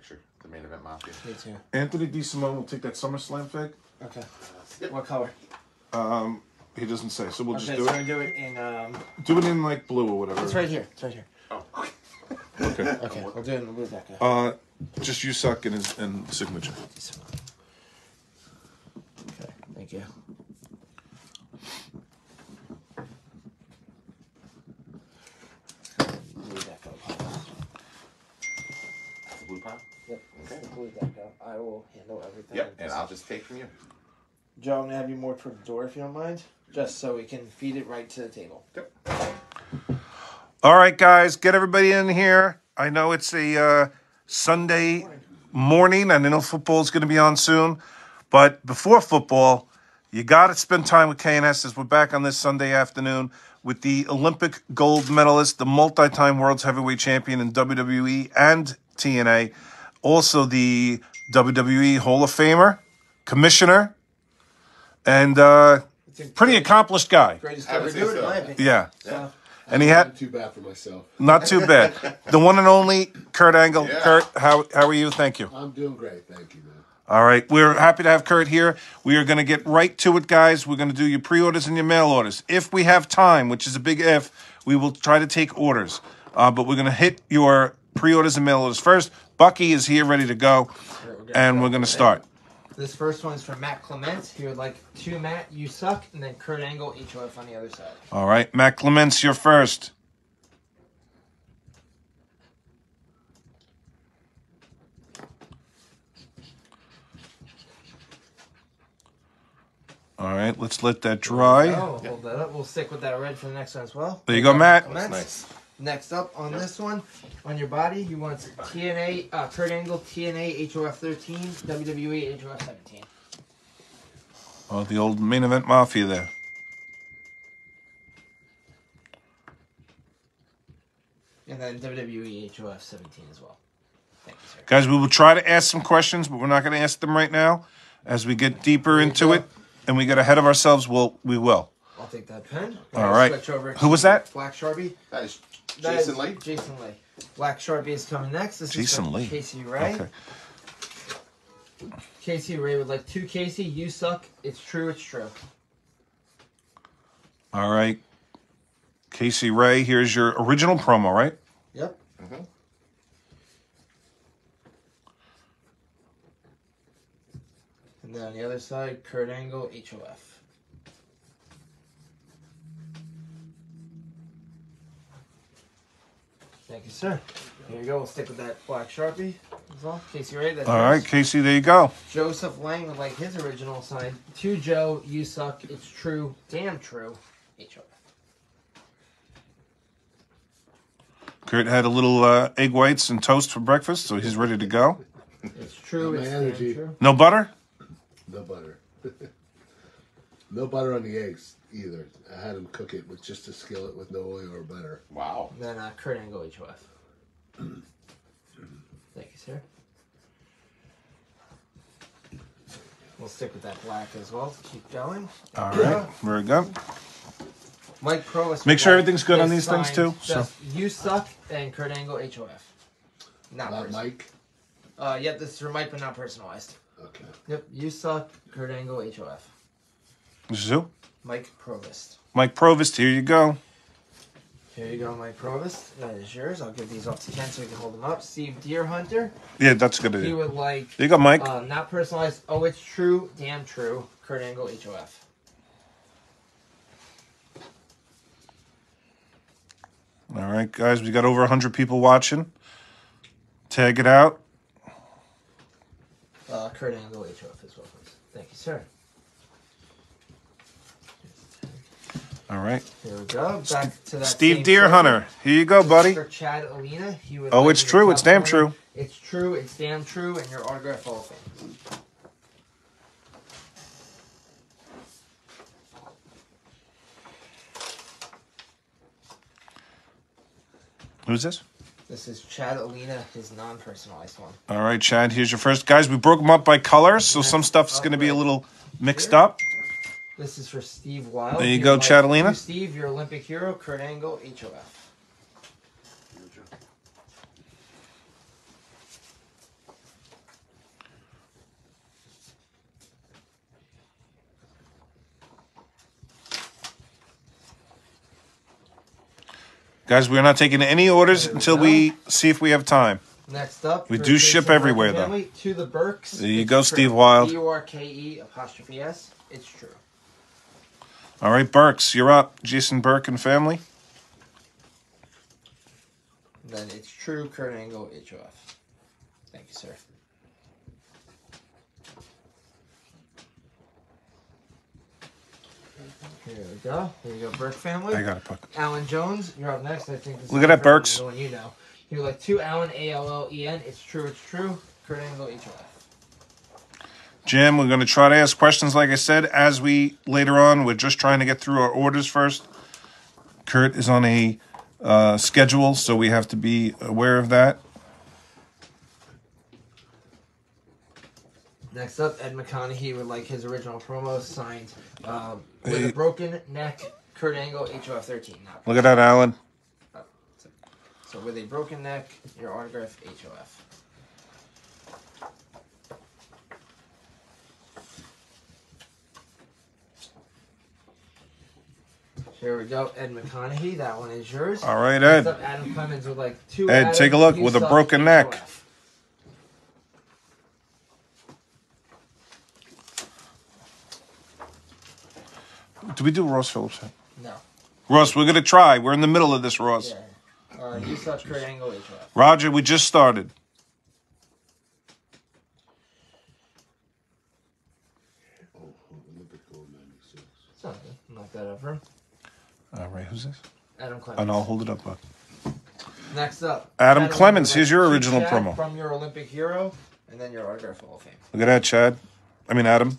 picture. The main event mafia. Me too. Anthony DeSimone will take that SummerSlam fig. Okay. What color? He doesn't say, so we'll just do so it. do it in. Do it in like blue or whatever. It's right here. It's right here. Oh. Okay. Okay. We'll do it in the blue deck. Just you suck in his signature. Okay. Thank you. Blue deck up. That's a blue pile? Yep. Okay. Blue deck up. I will handle everything. Yep, and I'll just take from you. Joe, I'm gonna have you more toward the door if you don't mind, just so we can feed it right to the table. Yep. All right, guys, get everybody in here. I know it's a Sunday morning, and I know football's going to be on soon. But before football, you got to spend time with KNS as we're back on this Sunday afternoon with the Olympic gold medalist, the multi-time world's heavyweight champion in WWE and TNA, also the WWE Hall of Famer, commissioner, and pretty accomplished guy. Greatest ever do it, in my opinion. Yeah. So, And he had Not too bad for myself. not too bad. The one and only Kurt Angle. Yeah. Kurt, how are you? Thank you. I'm doing great, thank you, man. All right, we're happy to have Kurt here. We are going to get right to it, guys. We're going to do your pre-orders and your mail orders. If we have time, which is a big if, we will try to take orders. But we're going to hit your pre-orders and mail orders first. Bucky is here, ready to go, and we're going to start. this first one is from Matt Clements. He would like to Matt, you suck, and then Kurt Angle, HOF on the other side. All right, Matt Clements, you're first. All right, let's let that dry. Oh, hold that up. We'll stick with that red for the next one as well. There you go, Matt. That's nice. Next up on this one, on your body, you want TNA, Kurt Angle, TNA, HOF 13, WWE, HOF 17. Oh, the old main event mafia there. And then WWE, HOF 17 as well. Thank you, sir. Guys, we will try to ask some questions, but we're not going to ask them right now. As we get deeper into it and we get ahead of ourselves, we will. I'll take that pen. All right. Switch over Who was that? Black Sharpie. That is That Jason is Lee. Jason Lee. Black Sharpie is coming next. This Jason is from Lee. Casey Ray. Okay. Casey Ray would like to Casey. You suck. It's true. It's true. All right. Casey Ray, here's your original promo, right? Yep. Mm-hmm. And then on the other side, Kurt Angle, HOF. Thank you, sir. Here you go. We'll stick with that black Sharpie as well. Casey Ray. That's All yours. right, Casey, there you go. Joseph Lang would like his original sign. To Joe, you suck. It's true. Damn true. HOF. Kurt had a little egg whites and toast for breakfast, so he's ready to go. It's true. My It's energy. damn true. No butter? No butter. No butter on the eggs either. I had him cook it with just a skillet with no oil or butter. Wow. Then Kurt Angle, HOF. Thank you, sir. We'll stick with that black as well to keep going. All right, very good. Mike Pro. Make sure everything's good on these things, sign too, so. just You suck and Kurt Angle, HOF. Not Not personal. Mike? Yep, this is for Mike, but not personalized. Okay. Yep, you suck, Kurt Angle, HOF. This is who? Mike Provost. Mike Provost, here you go. Here you go, Mike Provost. That is yours. I'll give these off to Ken so we can hold them up. Steve Deerhunter. Yeah, that's a good He idea. would like, There you go, Mike. not personalized. Oh, it's true. Damn true. Kurt Angle, HOF. All right, guys, we got over 100 people watching. Tag it out. Kurt Angle, HOF as well, please. Thank you, sir. All right. Here we go. Back to that Steve same Deerhunter, here you go, buddy. For Chad Alina. He would Oh, like it's in the true. top It's damn corner. true. It's true. It's damn true. And your autograph Hall of Fame. Who's this? This is Chad Alina, his non-personalized one. All right, Chad, here's your first. Guys, we broke them up by colors, so some stuff is going to be a little mixed up. This is for Steve Wild. There you He go, would like Chad Alina. you, Steve, your Olympic hero. Kurt Angle, HOF. Guys, we're not taking any orders until we see if we have time. Next up, We for do ship Jason everywhere, Burke though. family, to the Burks. There you it's go, true. Steve Wild. BURKE''S. It's true. All right, Burks, you're up. Jason Burke and family. Then it's true, Kurt Angle, HOF. Thank you, sir. Here we go. Here you go, Burke family. I got it, Buck. Alan Jones, you're up next. I think this Look is at that, probably Burks. the one you know. You're like 2 Allen, ALLEN. It's true, it's true. Kurt Angle, HOF. Jim, we're going to try to ask questions, like I said, as we later on. We're just trying to get through our orders first. Kurt is on a schedule, so we have to be aware of that. Next up, Ed McConaughey would like his original promo signed with a broken neck, Kurt Angle, HOF 13. Look at that, Alan. So with a broken neck, your autograph, HOF. Here we go, Ed McConaughey. That one is yours. All right, Next Ed. up, Adam Clemens would like 2 Ed, Adam, take a look you with a suck, broken neck. HOF. Do we do Ross Phillips? No. Ross, we're going to try. We're in the middle of this, Ross. Yeah. You suck, Kurt Angle, HOF. Roger, we just started. It's not good. Knock that over. All right, who's this? Adam Clemens. And I'll hold it up, Buck. Next up, Adam Chad Clemens, Olympia, here's your Chad original promo. From your Olympic hero, and then your autograph Hall of Fame. Look at that, Chad. I mean, Adam.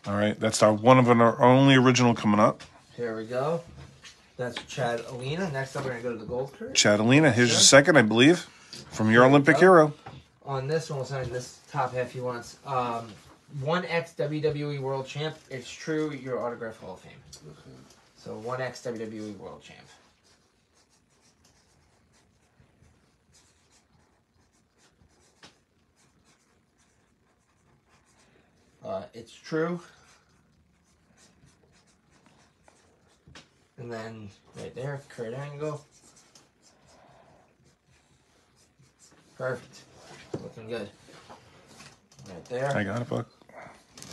All right, that's one of our only original coming up. Here we go. That's Chad Alina. Next up, we're going to go to the gold curve. Chad Alina, here's your Sure. second, I believe, from your There we Olympic go. hero. On this one, we'll sign this top half he wants. 1X WWE World Champ. It's true, your autograph Hall of Fame. So 1X WWE World Champ. It's true. And then right there, Kurt Angle. Perfect. Looking good. Right there. I got it, Buck.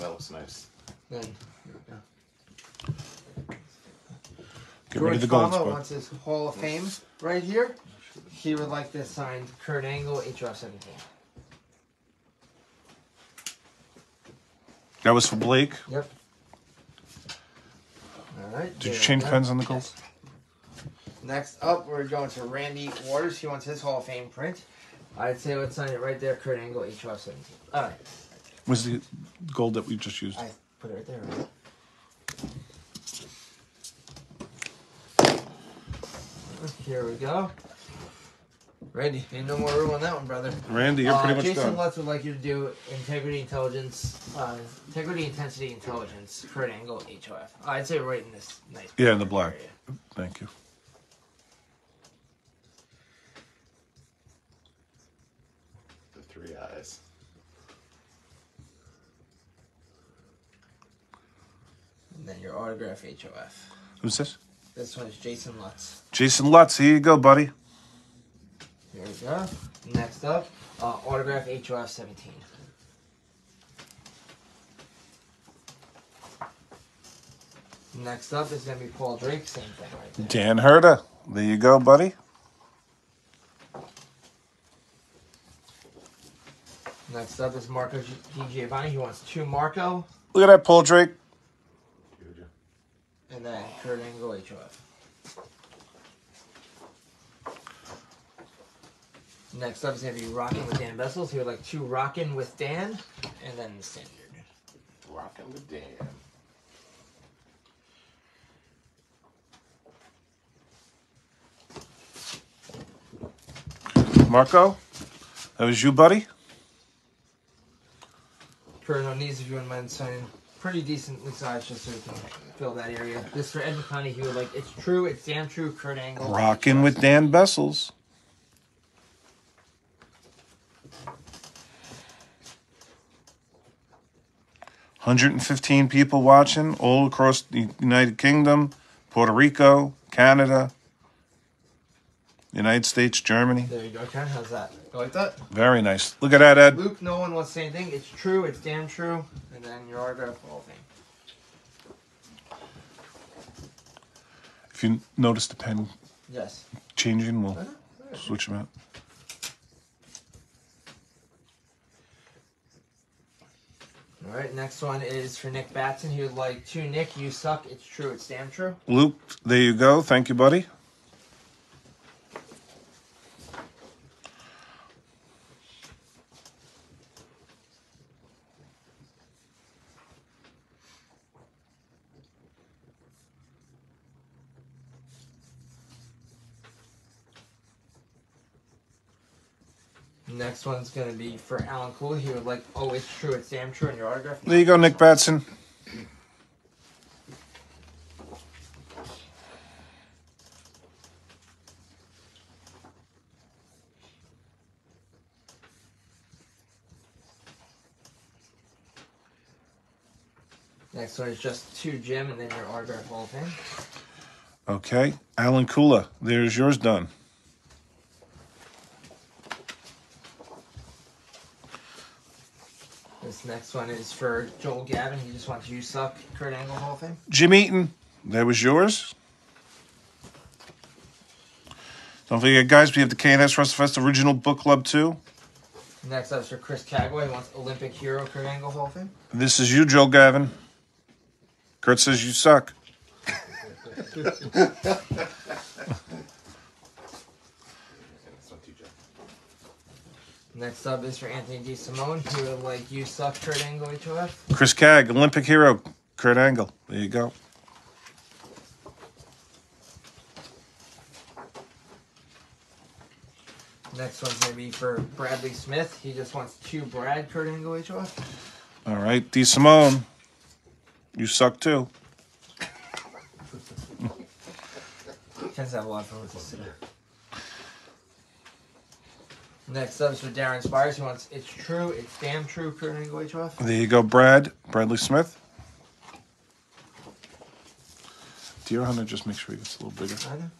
That looks nice. Then here we go. Get rid of the George golds, Fama Buck. wants his Hall of Fame right here. He would like this signed Kurt Angle, HOF 17. That was for Blake. Yep. All right. Did you change pens on the golds? Next up, we're going to Randy Waters. He wants his Hall of Fame print. I'd say let's sign it right there, Kurt Angle, HOF 17. All right. Was the gold that we just used? I put it right there. Right? Here we go. Randy, ain't no more room on that one, brother. Randy, you're pretty much Jason done. Lutz would like you to do integrity, intensity, intelligence, Kurt Angle, HOF. I'd say right in this nice. Yeah, in the black. area. Thank you. The 3 eyes. And then your autograph, HOF. Who's this? This one is Jason Lutz. Jason Lutz. Here you go, buddy. Here we go. Next up, autograph, HOF 17. Next up is going to be Paul Drake. Same thing right there. Dan Herta. There you go, buddy. Next up is Marco Giovanni. He wants 2 Marco. Look at that, Paul Drake. And then Kurt Angle, HOF. Next up is going to be Rockin' with Dan Bessels. He would like 2 Rockin' with Dan. And then the standard. Rockin' with Dan. Marco, that was you, buddy. Kurt, no knees if you wouldn't mind signing. Pretty decently sized just so we can fill that area. This for Ed McConaughey. He would like, it's true, it's damn true, Kurt Angle. Rocking with Dan Bessels. 115 people watching all across the United Kingdom, Puerto Rico, Canada, United States, Germany. There you go, Ken. How's that? You like that? Very nice. Look at that, Ed. Luke, no one wants to say anything. It's true. It's damn true. And then your autograph Hall of Fame. If you notice the pen Yes. changing, we'll switch them out. All right, next one is for Nick Batson. He would like to Nick, you suck. It's true. It's damn true. Luke, there you go. Thank you, buddy. Next one's going to be for Alan Cooley. He would like, oh, it's true. It's damn true. And your autograph. There you go, Nick Batson. Next one is just to Jim, and then your autograph Hall of Fame. Okay. Alan Kula, there's yours done. This next one is for Joel Gavin. He just wants you suck. Kurt Angle Hall of Fame. Jim Eaton, that was yours. Don't forget, guys, we have the K&S WrestleFest Original Book Club, too. Next up is for Chris Cagway. He wants Olympic hero Kurt Angle Hall of Fame. This is you, Joe Gavin. Kurt says you suck. Next up is for Anthony DeSimone. He would like you suck. Kurt Angle HOF. Chris Cagg, Olympic hero, Kurt Angle. There you go. Next one's going to be for Bradley Smith. He just wants to Brad Kurt Angle HOF. All right, D. Simone, you suck too. Tends to have a lot of fun with this today. Next up is for Darren Spires. He wants it's true, it's damn true, Kurt Angle HOF. There you go, Bradley Smith. Deer Hunter, just make sure he gets a little bigger. I know.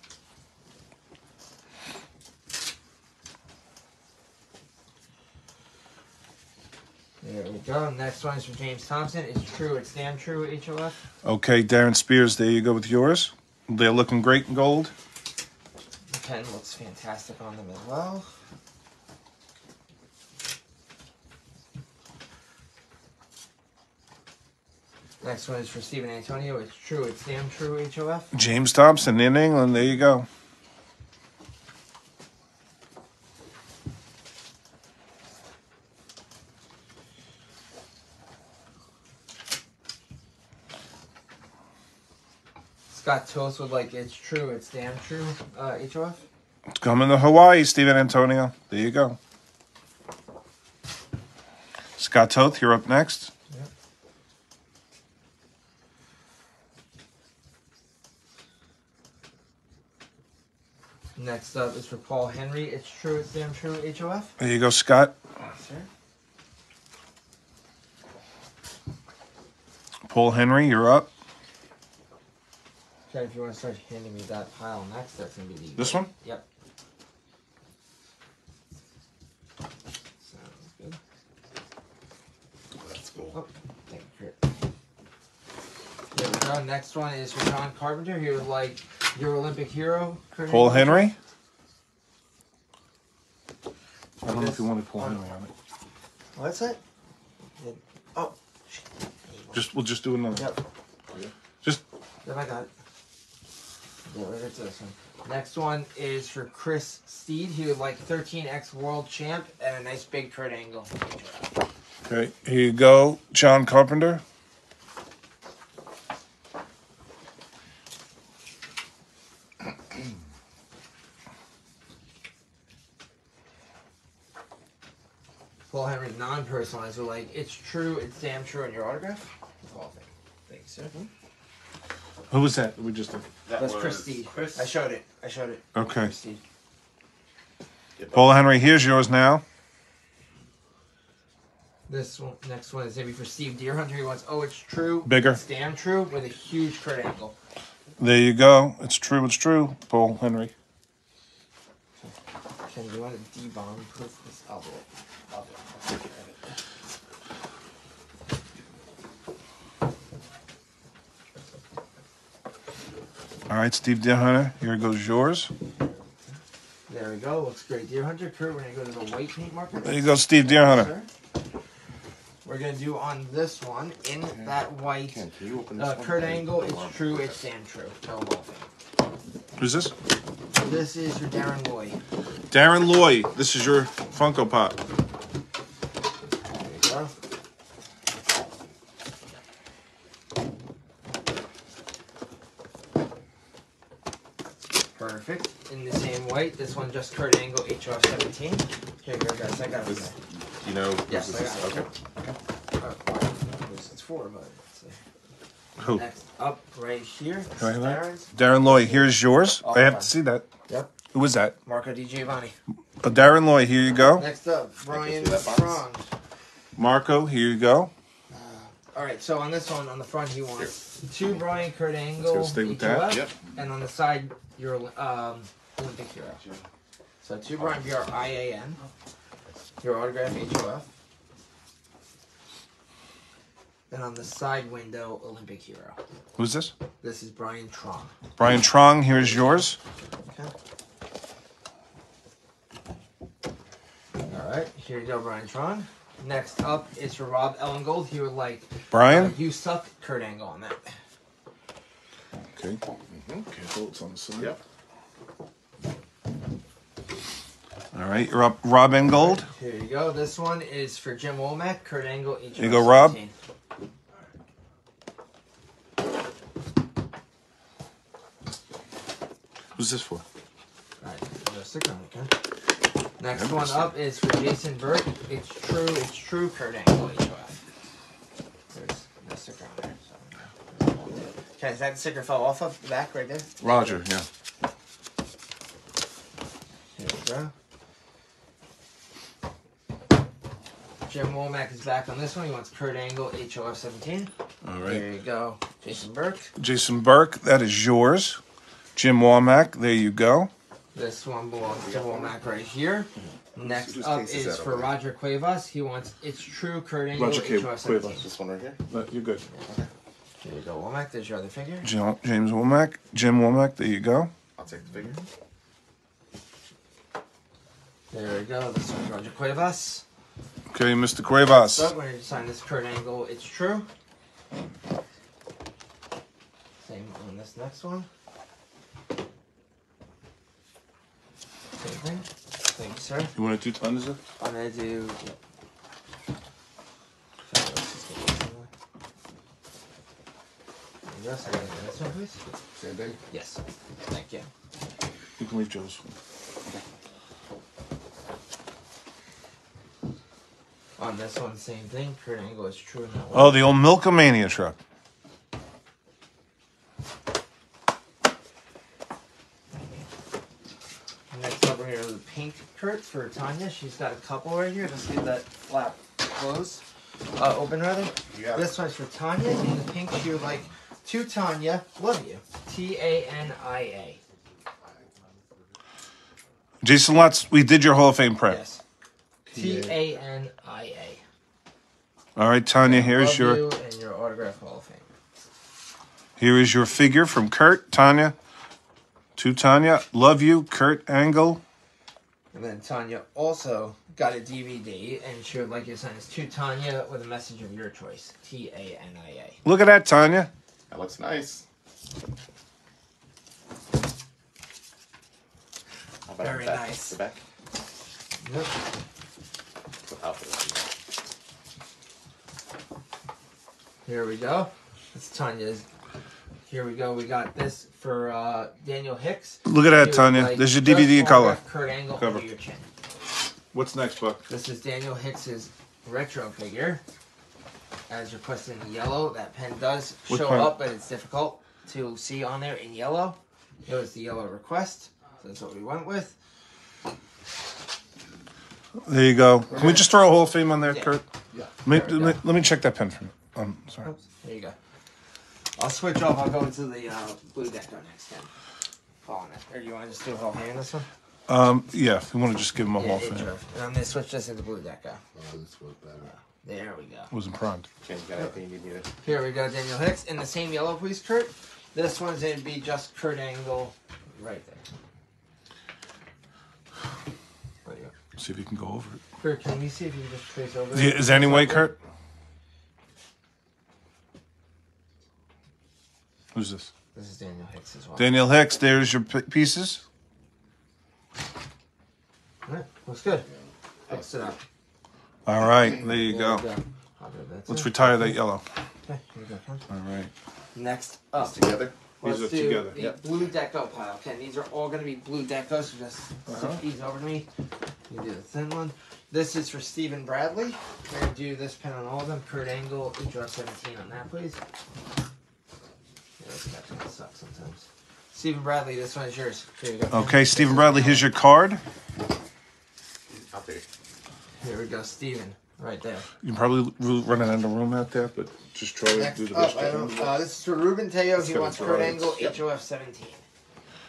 There we go. Next one is for James Thompson. It's true, it's damn true, HOF. Okay, Darren Spears, there you go with yours. They're looking great in gold. The pen looks fantastic on them as well. Next one is for Stephen Antonio. It's true, it's damn true, HOF. James Thompson in England, there you go. Scott Toast would like it's true, it's damn true, HOF. It's coming to Hawaii, Stephen Antonio. There you go. Scott Toth, you're up next. Yep. Next up is for Paul Henry. It's true, it's damn true, HOF. There you go, Scott. Sir. Paul Henry, you're up. Okay, if you want to start handing me that pile next, that's going to be the... This one? Yep. Sounds good. That's cool. Oh, thank you. There we go. Next one is for John Carpenter. He would like your Olympic hero. Kurt Paul Angle. Henry. I don't know if you wanted Paul Henry on it. What's that? Oh, shit. We'll just do another. Yep. Just Yep, I got it. Yeah, we'll get to this one. Next one is for Chris Steed. He would like 13x World Champ and a nice big Kurt Angle. okay. Here you go, John Carpenter. Paul Henry, non-personalized. We're like, it's true, it's damn true, and your autograph? Paul, thanks, sir. Who was that? We just did. That's Chris Steed. Chris. I showed it. Okay. Chris Steed. Paul Henry, here's yours now. This one, next one is maybe for Steve Deerhunter. He wants, oh, it's true. Bigger. It's damn true with a huge Kurt Angle. There you go. It's true. It's true. Paul Henry. Ken, do you want to debomb this? I'll do it. I'll take care of it. All right, Steve Deerhunter. Here goes yours. There we go. Looks great. Deerhunter. Kurt, we're going to go to the white paint marker. There you go, Steve Deerhunter. Sir. We're going to do on this one, in that white Ken, can you open this one? Kurt Angle, it's true, it's damn true. No bullshit. Who's this? This is your Darren Loy. Darren Loy. This is your Funko Pop. There you go. Perfect. In the same white, this one just Kurt Angle, HR 17. Here you go, guys. I got it. This, you know, Yes, this is, I got it. okay. It's four, but Who? next up right here. This Right, is right. Darren's. Darren Loy. Here's yours. Oh, I have fine. to see that. Yep. Who was that? Marco Di Giovanni. Darren Loy. Here you go. Next up, Brian see that box? Strong. Marco. Here you go. All right, so on this one, on the front, he wants two Brian Kurt Angle, Let's go stay with that. HOF, Yep. and on the side, your Olympic hero. So two Brian BR IAN, your autograph HOF, and on the side window, Olympic hero. Who's this? This is Brian Trong. Brian Trong. Here's yours. Okay. All right, here you go, Brian Trong. Next up is for Rob Ellengold. He would like Brian. you suck Kurt Angle on that. Okay. Careful. It's on the side. Yep. All right. You're up. Rob Engold. Here you go. This one is for Jim Womack, Kurt Angle, HR Here you go, Rob. 17. Who's this for? All right, stick on it, okay? Next one up is for Jason Burke. It's true, Kurt Angle, HOF. There's no sticker on there. So. Okay, is that sticker fell off of the back right there? Roger. Yeah. Here we go. Jim Womack is back on this one. He wants Kurt Angle, HOF 17. All There right. you go. Jason Burke. Jason Burke. That is yours. Jim Womack. There you go. This one belongs to Womack right here. Next Whose up case is is that for over there? Roger Cuevas. He wants It's True, Kurt Angle, Roger HOF 17. This one right here. You're good. Here you go, Womack. There's your other figure. James Womack. Jim Womack. There you go. I'll take the figure. There we go. This one's Roger Cuevas. Okay, Mr. Cuevas. So we're going to sign this Kurt Angle. It's true. Same on this next one. Same thing. Thank you, sir. You want to do tons of? I'm going to do. Yes, I can do this one, please. Same thing. Yes. Thank you. You can leave Joe's. On this one, same thing. Kurt Angle is true in that one. Oh, the old Milkomania truck. Next up, we're going to the pink Kurt for Tanya. She's got a couple right here. Let's leave that flap closed. Open, rather. Yeah. This one's for Tanya. In the pink, she would like to Tanya. Love you. Tania. Jason Lutz, we did your Hall of Fame prep. Yes. Tania. All right, Tanya, here's Love your you and your autograph Hall of Fame. here is your figure from Kurt, Tanya. To Tanya, love you, Kurt Angle. And then Tanya also got a DVD, and she would like you to sign this to Tanya with a message of your choice. Tania. Look at that, Tanya. That looks nice. How about Very the back? nice. The back. Yep. Without the Here we go. It's Tanya's. Here we go. We got this for Daniel Hicks. Look at that, Tanya. There's your DVD just color. autograph Kurt Angle Cover. under your chin. What's next, Buck? This is Daniel Hicks's retro figure. As requested in yellow. That pen does What show pen? up, but it's difficult to see on there in yellow. It was the yellow request. So that's what we went with. There you go. Can we just throw a Hall of Fame on there, Yeah. Kurt? Yeah. Let me check that pen for me. Sorry. Oops, there you go. I'll switch off. I'll go into the blue deco next time. Calling it. Or do you want to just do a whole hand this one? Yeah, if you want to just give him a whole thing. And I'm going to switch this into blue deco. Oh, this one's better. There we go. Wasn't primed. Okay, you got anything you need to... Here we go, Daniel Hicks. In the same yellow, please, Kurt. This one's going to be just Kurt Angle right there. There you go. See if you can go over it. Kurt, can you see if you can just trace over Yeah, it? is there any way, Kurt? Who's this? This is Daniel Hicks as well. Daniel Hicks, there's your pieces. All right, looks good. Fix it up. All right, there you There go. we I'll do that Let's too. retire that yellow. Okay, here we go, Ken. All right. Next up. Together? Let's These are do together. the Yep. blue deco pile. Ken, these are all going to be blue decos, so just stick these over to me. You do the thin one. This is for Stephen Bradley. We're going to do this pen on all of them. Kurt Angle, HRF 17 on that, please. Yeah, this cat's going to suck sometimes. Stephen Bradley, this one is yours. Here you go. Ken. Okay, Stephen Bradley, here's your card. I'll take it. Here we go, Stephen. Right there. You're probably running out of room out there, but just try to Next do the up, best. this is for Ruben Teo. He got wants it Kurt right. Angle, Yep. HOF 17.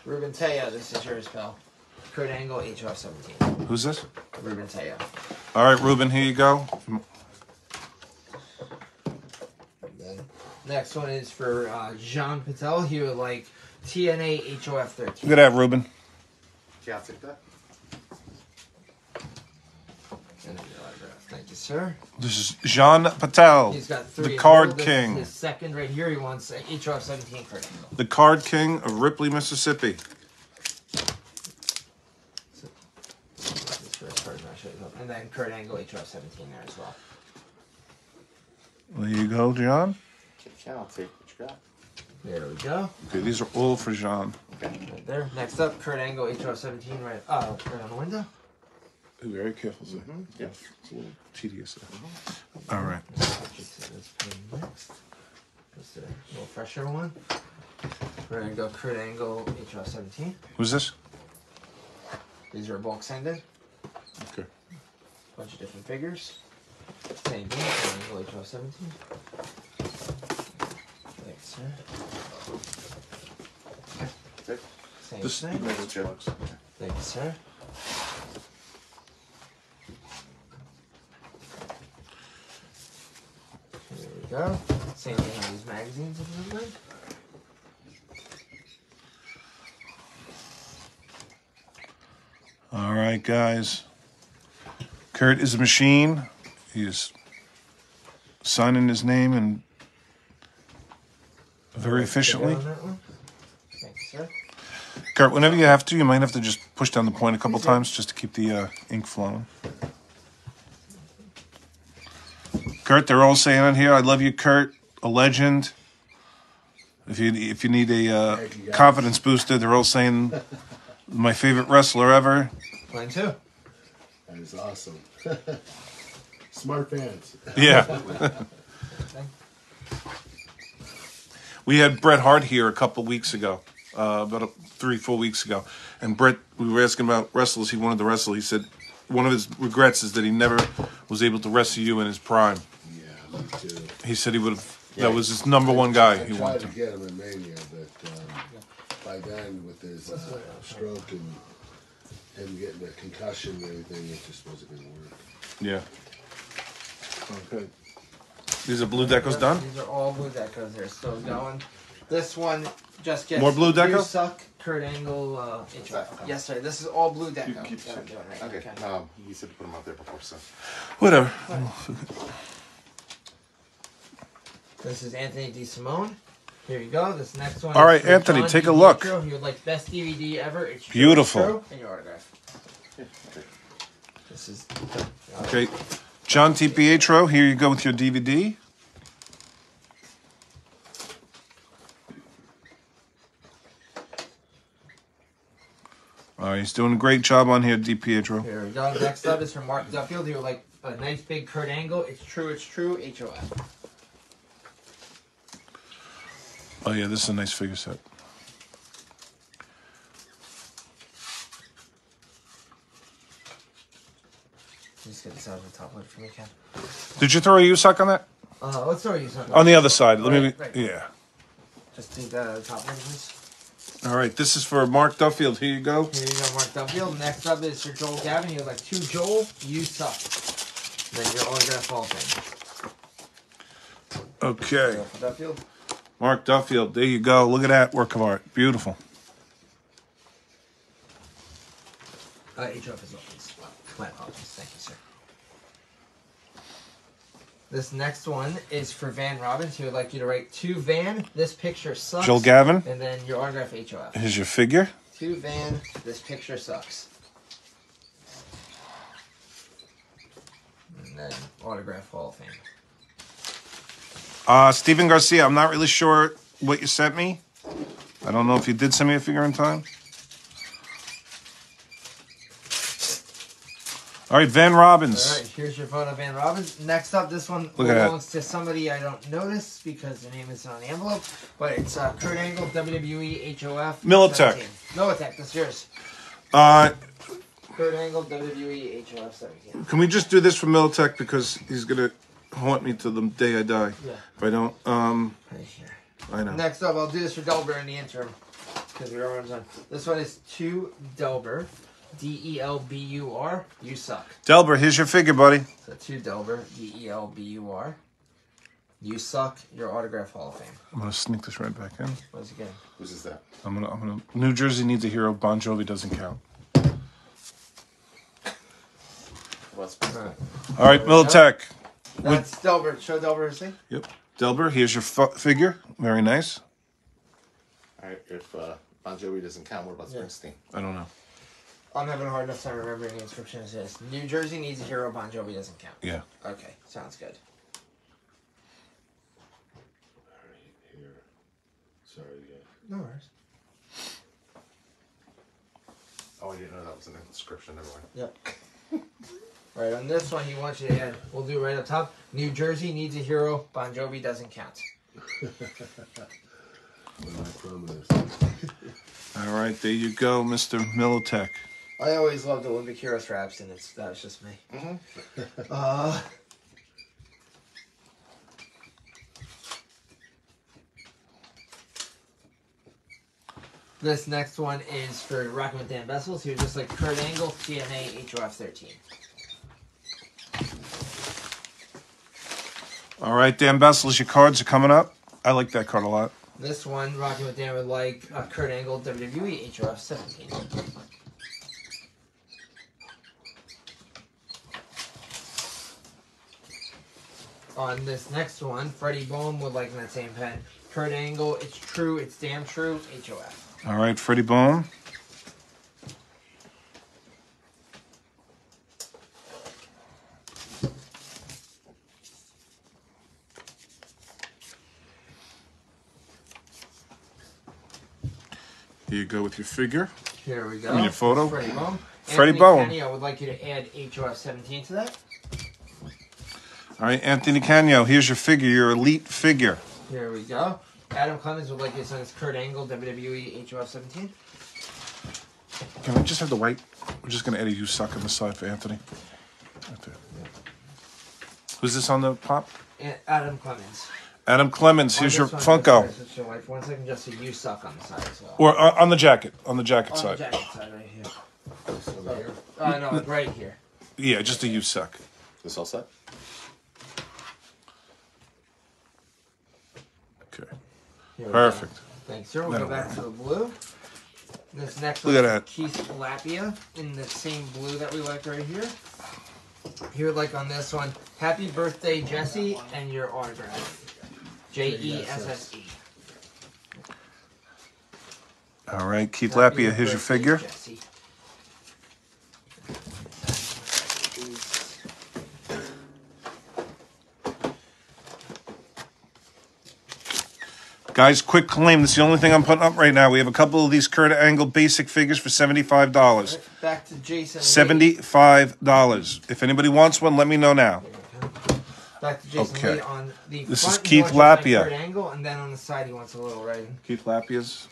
Ruben Teo, this is yours, pal. Kurt Angle, HOF 17. Who's this? Ruben Teo. All right, Ruben, here you go. Then next one is for Jean Patel. He would like TNA HOF 13. Look at that, Ruben. Yeah, I'll take that. And then your autograph. Thank you, sir. This is Jean Patel, He's got 3 the in Card gold. This King. is his second right here. He wants HOF 17 Kurt Angle. The Card King of Ripley, Mississippi. This is first card, I'll show you. And then Kurt Angle, HOF 17 there as well. There you go, John. Okay, I'll take what you got. There we go. Okay, these are all for Jean. Okay. Right there. Next up, Kurt Angle, HOF 17 right on the window. Be very careful, sir. Yeah. It's a little tedious. All right. Just a little fresher one. We're going to go Kurt Angle, HOF 17. Who's this? These are bulk sending. Okay. Bunch of different figures. Same thing, Kurt Angle, HOF 17. Thanks, sir. That's it. Same This thing. That's good. Thank you, sir. There we go. Same thing on these magazines, if you like. All right, guys. Kurt is a machine. He is signing his name and very efficiently. On that one. Thank you, sir. Kurt, whenever you have to, you might have to just push down the point a couple times just to keep the ink flowing. Kurt, they're all saying on here, "I love you, Kurt, a legend." If you need a Thank you, guys. confidence booster, they're all saying, "My favorite wrestler ever." Mine too. That is awesome. Smart fans. Yeah. We had Bret Hart here a couple weeks ago, about 3-4 weeks ago, and Bret, we were asking about wrestlers he wanted to wrestle. He said one of his regrets is that he never was able to wrestle you in his prime. Yeah, me too. He said he would have. That was his number one guy he I tried wanted to to. get him in Mania, but by then with his stroke and him getting a concussion and everything, it just wasn't going to work. Yeah. Okay. These are blue decos done? These are all blue decos. They're still going. This one just gets More blue You deco? Suck, Kurt Angle, HOF. Yes, sir. This is all blue deco. You keep that I'm doing right now. Okay. You said to put them out there before, so. Whatever. This is Anthony DeSimone. Here you go. This next one. All is right, for Anthony, John take a look. DiPietro. He would like best DVD ever. It's true, Beautiful. it's true, and your autograph. This is. Okay. John T. Pietro, here you go with your DVD. All right, he's doing a great job on here, D. Pietro. Here we go. Next up is from Mark Duffield. He would like a nice big Kurt Angle. It's true, HOF. Oh, yeah, this is a nice figure set. Just gonna side of the top loader for me, Ken. Did you throw a U-Suck on that? Let's throw you something. On the other side. Let me. Right. Yeah. Just take that out of the top loader, please. All right. This is for Mark Duffield. Here you go. Here you go, Mark Duffield. Next up is for Joel Gavin. He was like, to Joel, you suck. Then your autograph Hall of Fame. Okay. Duffield. Mark Duffield. There you go. Look at that work of art. Beautiful. HOF as well, please. My apologies. Thank you, sir. This next one is for Van Robbins. He would like you to write, to Van, this picture sucks. Joel Gavin. And then your autograph HOF. Here's your figure. To Van, this picture sucks. And then autograph Hall of Fame. Steven Garcia. I'm not really sure what you sent me. I don't know if you did send me a figure in time. All right, Van Robbins. All right, here's your photo of Van Robbins. Next up, this one Look at that. belongs to somebody I don't notice because their name isn't on the envelope, but it's Kurt Angle, WWE, HOF. Militech. 17. Militech, that's yours. Kurt Angle, WWE, HOF 17. Can we just do this for Militech because he's gonna haunt me to the day I die. Yeah. If I don't, Right here. I know. Next up, I'll do this for Delber in the interim because we are on time. This one is to Delber, DELBUR. You suck. Delber, here's your figure, buddy. So to Delber, DELBUR. You suck. Your autograph Hall of Fame. I'm gonna sneak this right back in. What is it again? Whose is that? I'm gonna. New Jersey needs a hero. Bon Jovi doesn't count. What's All right, Militech. That's Delber. Show Delber his thing. Yep. Delber, here's your figure. Very nice. All right, if Bon Jovi doesn't count, what about Springsteen? I don't know. I'm having a hard enough time remembering the inscription as this. New Jersey needs a hero. Bon Jovi doesn't count. Yeah. Okay, sounds good. Right here. Sorry, yeah. No worries. Oh, I didn't know that was an inscription. Never mind. Yep. Right, on this one, he wants you to add, we'll do right up top. New Jersey needs a hero. Bon Jovi doesn't count. Well, I promise. All right, there you go, Mr. Militech. I always loved Olympic heroes for abstinence. That was just me. This next one is for Rockin' with Dan Vessels. He was just like Kurt Angle, TNA, HOF 13. All right, Dan Bessels, your cards are coming up. I like that card a lot. This one, Rockin' with Dan would like Kurt Angle, WWE, HOF 17. On this next one, Freddie Bohm would like in that same pen. Kurt Angle, it's true, it's damn true, HOF. All right, Freddie Bohm. Here you go with your figure. Here we go. I mean, your photo. Freddie Bohm. Freddie Anthony Bohm. Kenny, I would like you to add HOF 17 to that. All right, Anthony Canio, here's your figure, your elite figure. Here we go. Adam Clemens would like you to send us Kurt Angle, WWE, HOF 17. Can we just have the white? We're just going to edit you suck on the side for Anthony. Right there. Who's this on the pop? Adam Clemens. Adam Clemens, here's On your this one, Funko. just your wife. 1 second, just so you suck on the side as well. Or on the jacket side. On the jacket side right here. This over here. No, right here. Yeah, just a you suck. This all set? Okay. Here we Perfect. go. Thanks, sir. We'll That'll go back work. to the blue. This next Look one at is that. Keith Lapia in the same blue that we like right here. He would like on this one, happy birthday, Jesse, and your autograph. JESSE. All right, Keith Happy Lapia, here's your birthday, figure. Jesse. Guys, quick claim. This is the only thing I'm putting up right now. We have a couple of these Kurt Angle basic figures for $75. Back to Jason. $75. If anybody wants one, let me know now. Back to Jason Okay. Lee on the This front, is he Keith wants you to sign Lapia. Kurt Angle, and then on the side he wants a little writing. Keith Lapia's.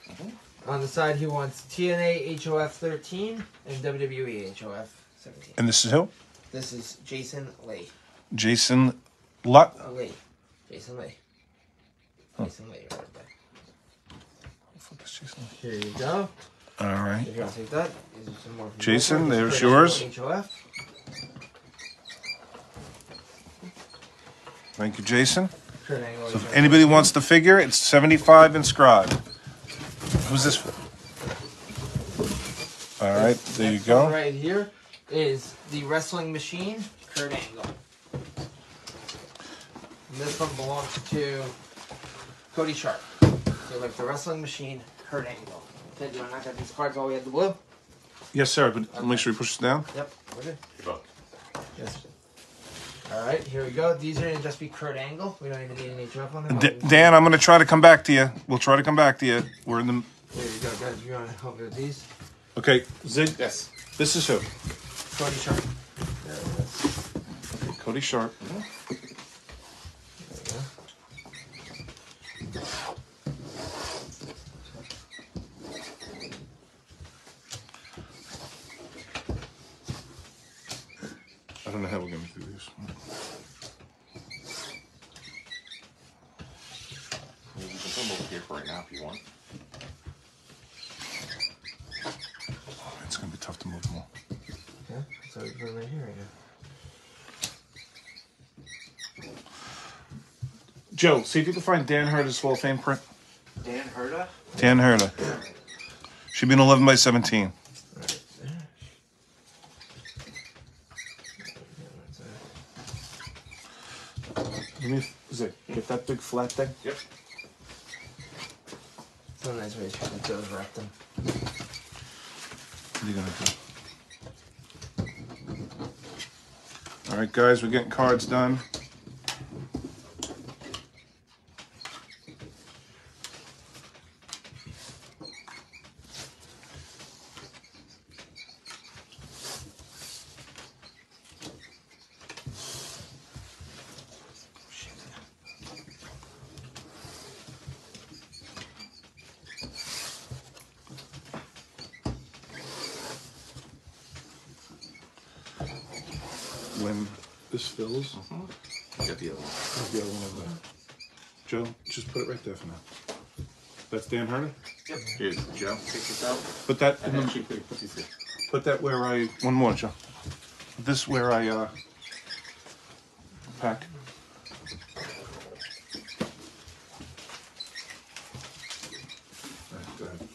On the side he wants TNA HOF 13 and WWE HOF 17. And this is who? This is Jason Lee. Jason Lot. Lee. Jason Lee. Jason Lee. Right there. Here you go. All right. If you want to take that, these are some more. Jason, there's Kurt yours. Angle, HOF. Thank you, Jason. Kurt Angle, So HOF. if anybody wants the figure, it's 75 inscribed. Who's this for? All right, there you Next one go. right here is the Wrestling Machine, Kurt Angle. And this one belongs to Cody Sharp. So like the Wrestling Machine, Kurt Angle. Okay, do you want to knock out these cards while we have the blue? Yes, sir. But make sure you push it down. Yep, we're good. Go. Yes. All right, here we go. These are going to just be Kurt Angle. We don't even need an HF on them. Dan, I'm going to try to come back to you. We'll try to come back to you. We're in the. There you go, guys. You want to help me with these? Okay, Zig. Yes. This is who? Cody Sharp. There it is. Okay, Cody Sharp. There we go. I don't know how we're going to do this. You can put them over here for right now if you want. It's going to be tough to move them all. Okay, so we put them right here right now. Joe, see if you can find Dan Herta's Hall of Fame print. Dan Herta. Dan Herta. Should be an 11 by 17. Right there. Let me, Zig, get that big flat thing. Yep. So nice way to those wrap them. What are you going to do? All right, guys, we're getting cards done. When this fills, You got the other one. there's the other one over there. Joe, just put it right there for now. That's Dan Herta? Yep. Here's Joe. Take this out. Put that in And then the, she put these here. put that where I, one more, Joe. Put this where I, pack. All right, go ahead.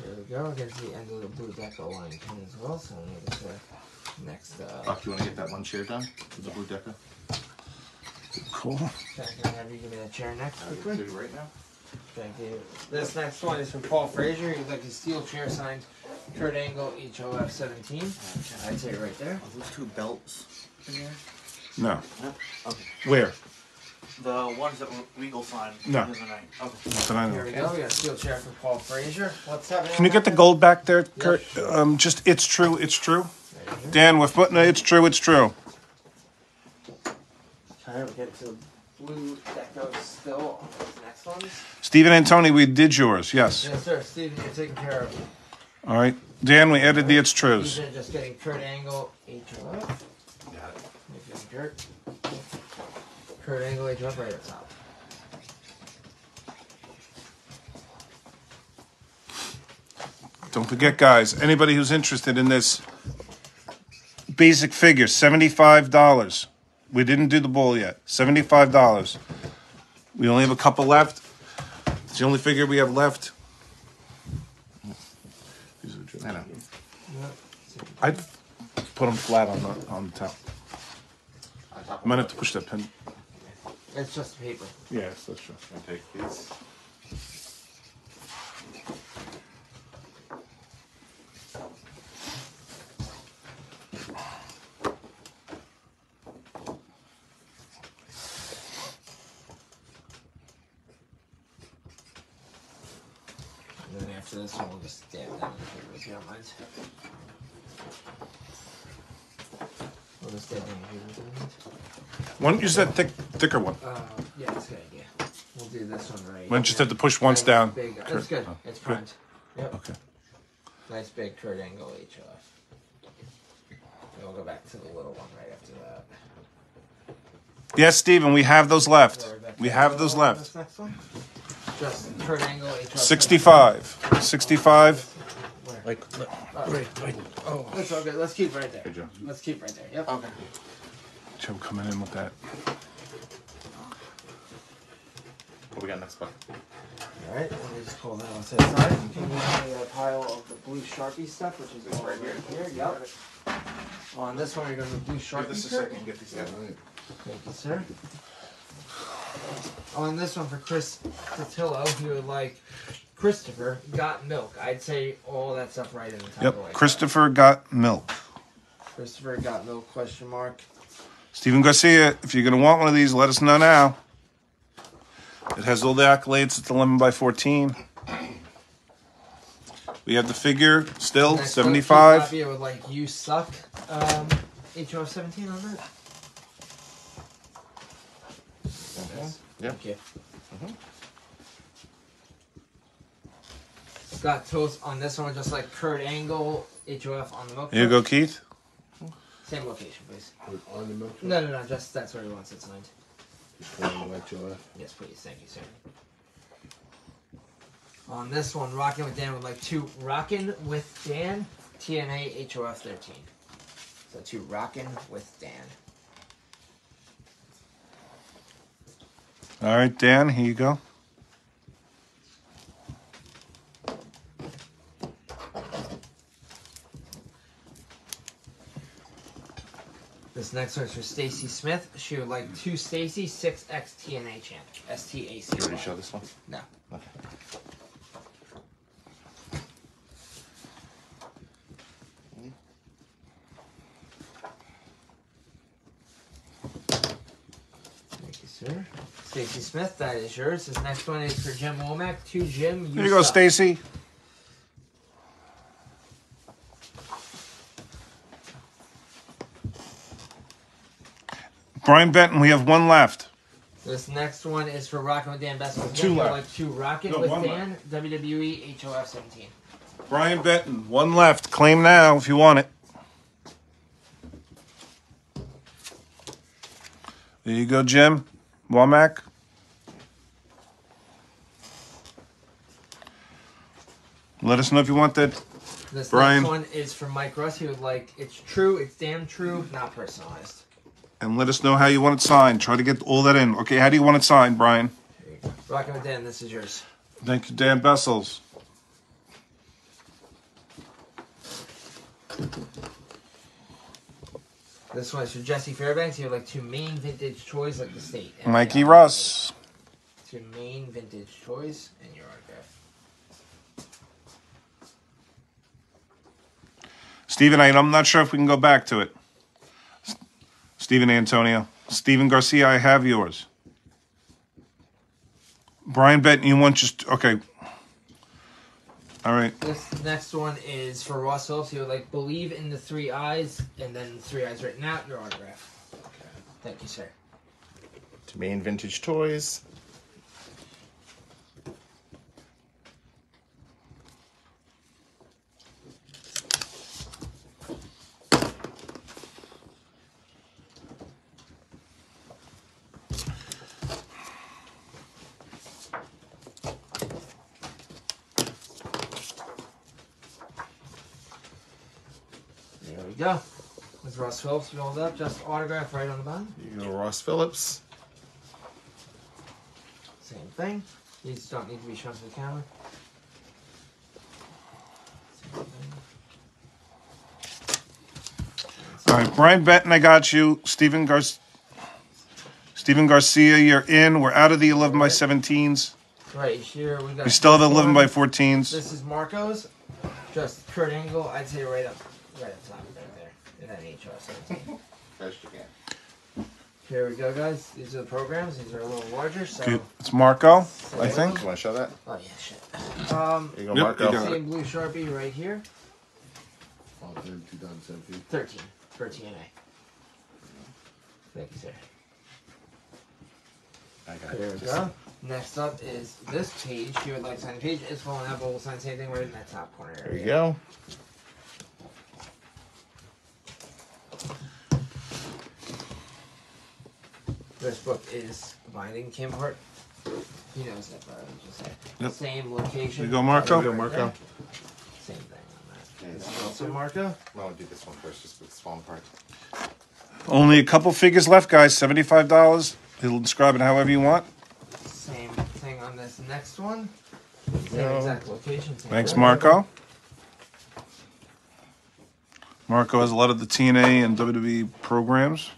Here we go. Against the end of the blue deco line pin as well. So I'm going to next. Buck, you want to get that one chair done with the blue decker? Cool. Can I have you give me that chair next? I'll quickly? do it right now. Thank you. This next one is from Paul Frazier. He'd like a steel chair signed Kurt Angle HOF 17. I'd say right there. Are those two belts in there? No. No? Okay. Where? The ones that Regal signed No. the other night. Okay. Not that I Here know. we go. We got a steel chair from Paul Frazier. What's happening? Can you get the gold back there, Kurt? Just, it's true, it's true. Dan, we're putting it, it's true, it's true. Okay, we get to the blue deco still on those next ones. Stephen Antoni, we did yours, yes. Yes, sir. Steven, you're taking care of. All right. Dan, we added the it's These trues. are just getting Kurt Angle HOF. Got it. Thank you, Kurt. Kurt Angle HOF right at the top. Don't forget, guys, anybody who's interested in this basic figure, $75. We didn't do the bull yet. $75. We only have a couple left. It's the only figure we have left. I know. I'd put them flat on the top. I might have to push that pin. It's just paper. Yes, that's true. I'll take these. And then after this one, we'll just stab that in the paper if you don't mind. We'll just stab that in the paper if you don't mind. Why don't you use that thicker one? Yeah, that's a good idea. We'll do this one right. Why don't you just have to push once down? Big, it's good. It's primed. Yep. Okay. Nice big Kurt Angle HOF. And we'll go back to the little one right after that. Yes, Steven, we have those left. Sorry about We that. have those left. This next one? Just Kurt Angle HOF. 65. 65. Where? Like, Oh, that's all good. Let's keep right there. Good job. Let's keep right there. Yep. Okay. Joe coming in with that. what we got next, bud? All right. Let me just pull that off to the side. You can use a pile of the blue Sharpie stuff, which is all right here. Yep. On this one, you're going to blue Sharpie. Give this a Kurt. second. Get these All out. right. Thank you, sir. On this one for Chris Patillo, he would like Christopher got milk. I'd say all that stuff right in the top of the Yep. white Christopher got milk. card. Christopher got milk, question mark. Steven Garcia, if you're going to want one of these, let us know now. It has all the accolades. It's 11 by 14. We have the figure still, Next one, 75. Keith Lapia would like you suck. HOF 17 on that. Yeah. Thank you. Got toast on this one, just like Kurt Angle, HOF on the milk. Here you go, Keith. Same location, please. Put it on the milk. No, just that's where he wants it signed. Just put it on the white Joe. Yes, please. Thank you, sir. On this one, Rockin' with Dan would like to Rockin' with Dan, TNA HOF 13. So to Rockin' with Dan. All right, Dan, here you go. This next one is for Stacy Smith. She would like to Stacy 6X TNA champ. STAC. You already show this one? No. Okay. Thank you, sir. Stacy Smith, that is yours. This next one is for Jim Womack. To Jim, Here you go, suck. Stacy. Brian Benton, we have one left. This next one is for Rockin' with Dan Best. Two left. Like to Rockin' No, with one Dan, WWE HOF 17. Brian Benton, one left. Claim now if you want it. There you go, Jim. Womack. Let us know if you want that. This Brian. next one is for Mike Russ. He would like, it's true, it's damn true, not personalized. And let us know how you want it signed. Try to get all that in. Okay, how do you want it signed, Brian? There you go. Rockin' with Dan, this is yours. Thank you, Dan Bessels. This one is for Jesse Fairbanks. He would like to Maine Vintage Toys like the state. Mikey Russ. To Maine Vintage Toys and your autograph. Stephen, I'm not sure if we can go back to it. Stephen Antonio. Stephen Garcia, I have yours. Brian Benton, you want just... Okay. All right. This next one is for Ross Phillips. He would like believe in the 3 eyes and then 3 eyes written out, your autograph. Thank you, sir. To Main Vintage Toys. There we go. With Ross Phillips rolled up, just autograph right on the bottom. You go, Ross Phillips. Same thing. These don't need to be shown to the camera. Same thing. All right, Brian Benton, I got you. Stephen Garcia, you're in. We're out of the 11 by 17s. Right here we got. We still have this 11 one. by 14s. This is Marco's. Just Kurt Angle. I'd say right up top right there. In that HO 17. Best you can. Here we go, guys. These are the programs. These are a little larger, so. Okay, it's Marco, I think. You want to show that? Oh yeah, shit. Here you go, Yep, Marco. you got it. Same blue Sharpie right here. All 2017. 13 for TNA. Thank you, sir. I got There it. we Just- go. Next up is this page. If you would like to sign the page, it's falling out, but we'll sign the same thing right in that top corner area. There you go. This book is binding came apart. He knows that, but I'll just say Yep. same location. There you go, Marco. There you go, Marco. Same thing on that. Yeah, This it's is also Marco. I want to do this one first, just with the small part. Only a couple figures left, guys. $75. He'll inscribe it however you want. Same thing on this next one. Same go. exact location. Same Thanks, thing. Marco. Marco has a lot of the TNA and WWE programs.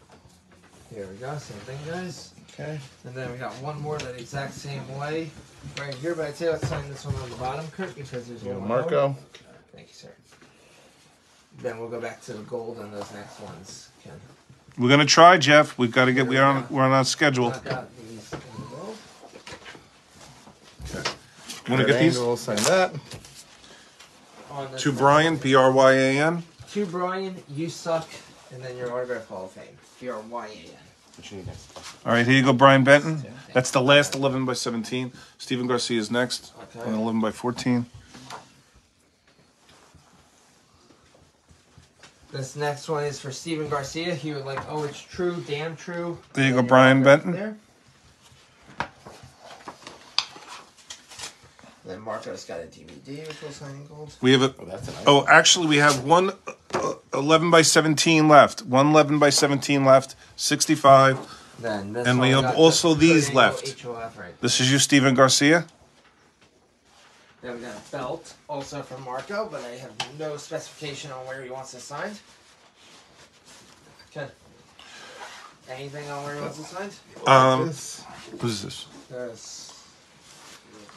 Here we go. Same thing, guys. Okay. And then we got one more that exact same way right here. But I'd say let's sign this one on the bottom, Kurt, because there's Here you go, one more. Marco. Thank you, sir. Then we'll go back to the gold on those next ones, Ken. We're gonna try, Jeff. We've got to get. We're on our schedule. Knock out these in the gold. Want to get these We'll sign that. On this to next Brian? one. Bryan. To Brian, you suck, and then your autograph Hall of Fame. Bryan. What you need next? All right, here you go, Brian Benton. That's the last 11 by 17. Steven Garcia is next Okay. on 11 by 14. This next one is for Steven Garcia. He would like, oh, it's true, damn true. There you go, And your Brian autograph Benton. There. Then Marco's got a DVD, which we'll sign in gold. We have a. Oh, that's a nice Oh, actually, we have one 11 by 17 left. One 11 by 17 left. 65. Then this And one we have got also the these Kurt Angle left. HOF right. This is you, Steven Garcia. Then we got a belt, also from Marco, but I have no specification on where he wants it signed. Okay. Anything on where he wants it signed? This. What is this? There's,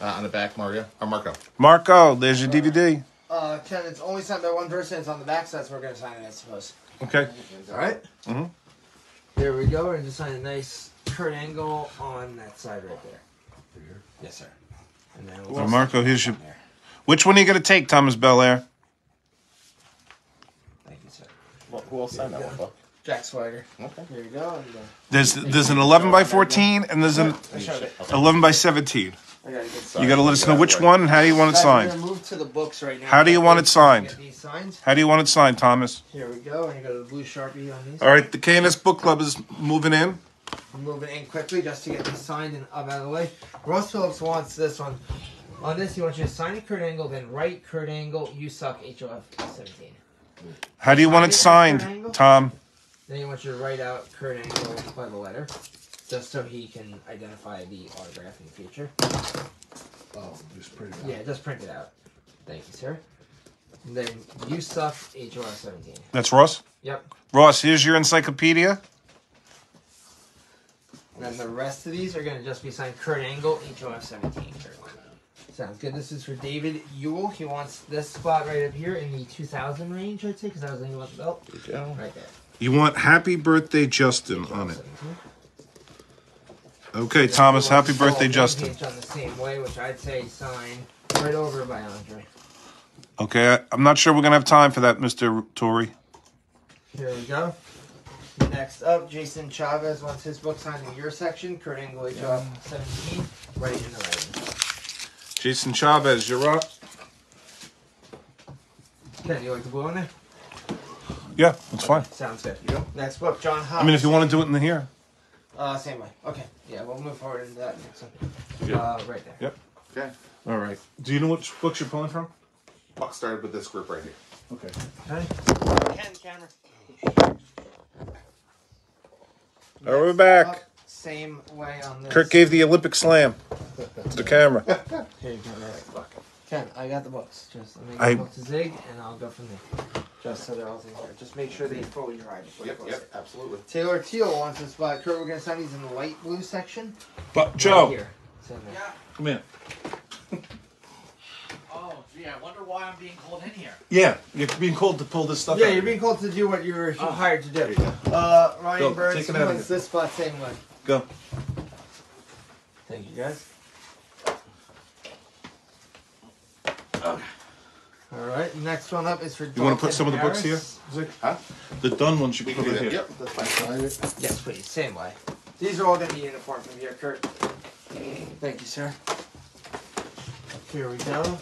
On the back, Mario. Or Marco. Marco, there's your DVD. Ken, it's only signed by one person. It's on the back, so that's where we're going to sign it, I suppose. Okay. All right? Mhm. There we go. We're going to sign a nice Kurt Angle on that side right there. Yes, sir. And then Well, Marco, here's your. there. Which one are you going to take, Thomas Belair? Thank you, sir. Well, who else signed that one, Buck? Jack Swagger. Okay. Here you go. And, There's an 11 by 14 and there's an I showed it. 11 by 17. I got a good You got to let us know which one and how do you want it Guys, we're signed. gonna move to the books right now. How do you want it signed? Get these signed. How do you want it signed, Thomas? Here we go. And you got a blue Sharpie on these. All right, the KNS Book Club is moving in. We're moving in quickly just to get these signed and up out of the way. Ross Phillips wants this one. On this, he wants you to sign Kurt Angle, then write Kurt Angle, you suck, HOF 17. How do you want it signed, Tom? Then he wants you to write out Kurt Angle by the letter, just so he can identify the autograph in the future. Oh, just print it out. Yeah, just print it out. Thank you, sir. And then you suck, HOF 17. That's Ross. Yep. Ross, here's your encyclopedia. And then the rest of these are going to just be signed Kurt Angle, HOF 17. Sounds good. This is for David Ewell. He wants this spot right up here in the 2000 range, I'd say, because that was the name of the belt. There you go. Right there. You want Happy Birthday Justin on it. 17. Okay, Thomas, happy birthday, One Justin. page on the same way, which I'd say sign right over by Andre. Okay, I'm not sure we're going to have time for that, Mr. Torrey. Here we go. Next up, Jason Chavez wants his book signed in your section. Kurt Angle, HOF 17, right in the writing. Jason Chavez, you're up. Ken, you like the blue on there? Yeah, that's fine. Sounds good. Next book, John Hobbs. I mean, if you want to do it in here. Same way. Okay. Yeah, we'll move forward into that next one. Yeah. Right there. Yep. Okay. All right. Do you know which books you're pulling from? Buck started with this group right here. Okay. Okay. Ken, camera. All right, we're Next back. up, same way on this. Kurt gave the Olympic slam to the camera. Here you go. Next. Ken, I got the books. Just let me I- go to Zig, and I'll go from there. Just so they're all in here. Just make sure they fully dry before you Yep, close yep, it. absolutely. Taylor Teal wants this spot. Kurt, we're going to sign these in the light blue section. But Right Joe, here. Send there. come in. Oh, gee, I wonder why I'm being called in here. Yeah, you're being called to pull this stuff Yeah, out. you're being called to do what you were hired to do. Ryan Go, Burns take it out of wants here. this spot same way. Go. Thank you, guys. All right, next one up is for. You want to put some of the books here? Harris. Zig? Huh? The done ones you We can can put do in that. here. Yep, that's fine. Sign it. Yes, please, same way. These are all going to be uniform from here, Kurt. Thank you, sir. Here we go.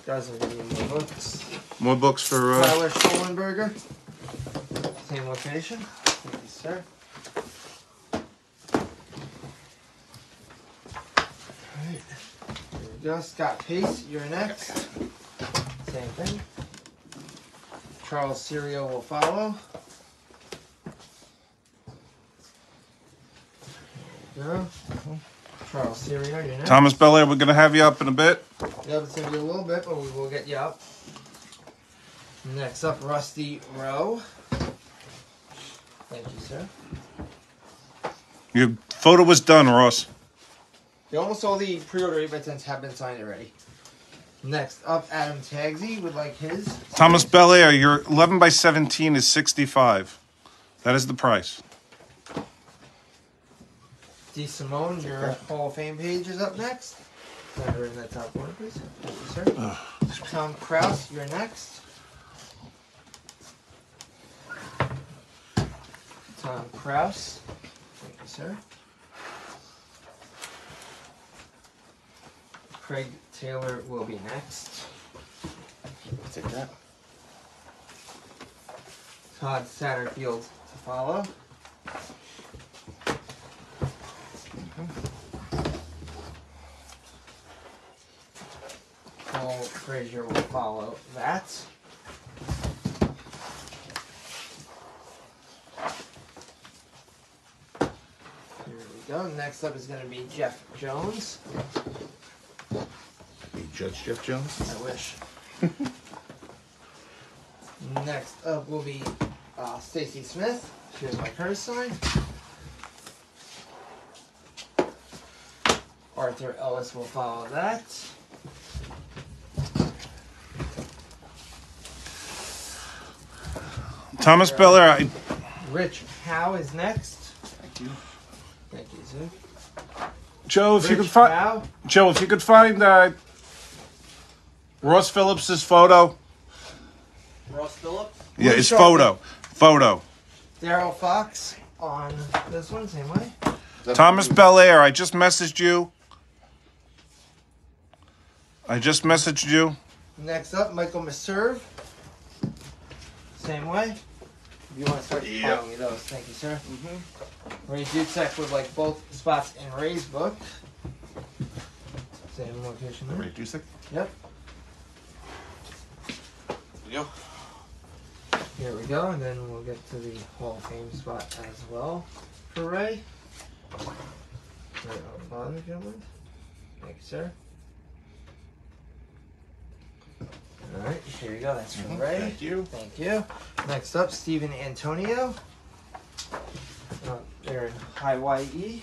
Guys, I'm giving you more books. More books for. Tyler Schollenberger. Same location. Thank you, sir. Alright. Here we go. Scott Pace, you're next. Same thing. Charles Serio will follow. There we go. Charles Serio, you're next. Thomas Belair, we're going to have you up in a bit. Yep, it's going to be a little bit, but we will get you up. Next up, Rusty Rowe. Thank you, sir. Your photo was done, Ross. Almost all the pre-order events have been signed already. Next up, Adam Tagsy would like his. Thomas Belair, your 11 by 17 is 65. That is the price. D. Simone, your Hall of Fame page is up next. Send her in that top corner, please. Thank you, sir. Tom Kraus, you're next. Tom Kraus. Thank you, sir. Craig Taylor will be next. Take that. Todd Satterfield to follow. Paul Frazier will follow that. Here we go. Next up is going to be Jeff Jones. Hey, Judge Jeff Jones. I wish. Next up will be Stacy Smith. Here's my curse sign. Arthur Ellis will follow that. Thomas Belair, Rich Howe is next. Thank you. Thank you, sir. Joe, if you Rich could find Howe. Joe, if you could find Ross Phillips's photo. Ross Phillips? Yeah, his Sharpie. photo. Daryl Fox on this one, same way. Thomas Belair, I just messaged you. Next up, Michael Meserve. Same way. If you want to start following me those, thank you, sir. Ray Ducek would like both spots in Ray's book. Same location there. Ray Dusick. Yep. Yo. Here we go, and then we'll get to the Hall of Fame spot as well for Ray. Right on the bottom, if you don't mind. Thank you, sir. Alright, here we go. That's from Ray. Thank you. Thank you. Next up, Stephen Antonio. They're in Hawaii.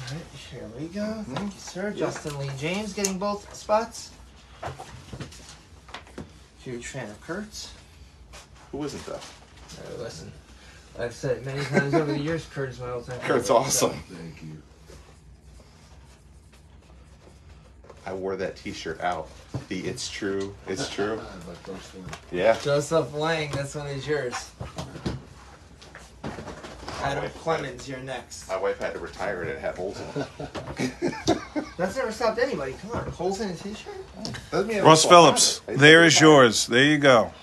Alright, here we go. Thank you, sir. Justin Lee James getting both spots. Huge fan of Kurt's. Who isn't that? Listen, I've said it many times over the years, Kurt is my all-time favorite. Kurt's awesome. Thank you. I wore that T-shirt out. The "It's True, It's True." My first one. Yeah. Joseph Lang, this one is yours. Adam wife- Clemens, you're next. My wife had to retire it. It had holes in it. That's never stopped anybody. Come on, holes in a t-shirt? Doesn't mean I Ross don't have Phillips, it. I there just- is yours. There you go.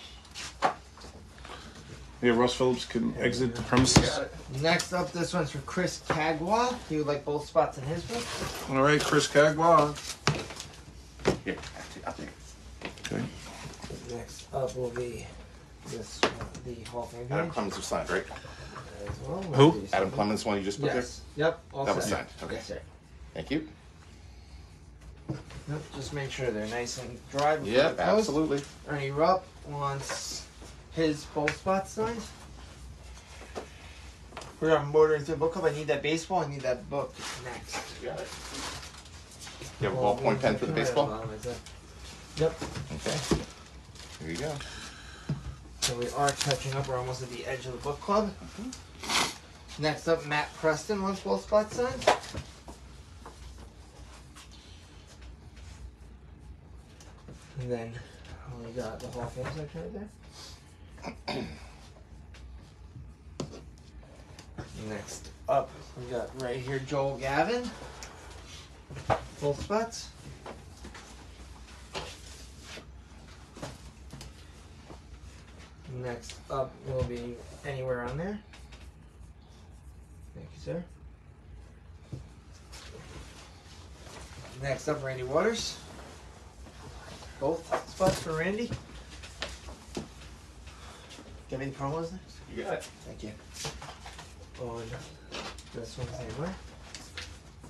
Yeah, Ross Phillips can exit the premises. Next up, this one's for Chris Cagwa. He would like both spots in his book. All right, Chris Cagwa. Here, actually, I'll take it. Okay. Next up will be this one, the Hall of Fame Adam page Clemens was signed, right? as well. Who? Adam Clemens, one you just put Yes. Yep. All That was set. signed. Okay. Yes, sir. there. Thank you. Yep, just make sure they're nice and dry before Yep, they post. absolutely. Ernie Rupp wants his both spots signed. We're on motoring through the book club. I need that baseball. I need that book next. You got it. You have a ballpoint pen for the baseball? Yep. Okay. Here you go. So we are catching up. We're almost at the edge of the book club. Next up, Matt Preston wants both spots signed. And then we got the Hall of Fame section right there. Next up, we got right here Joel Gavin. Full spots. Next up will be anywhere on there. Thank you, sir. Next up, Randy Waters. Both spots for Randy. Got any promos next? You got it. Thank you. On this one, same way.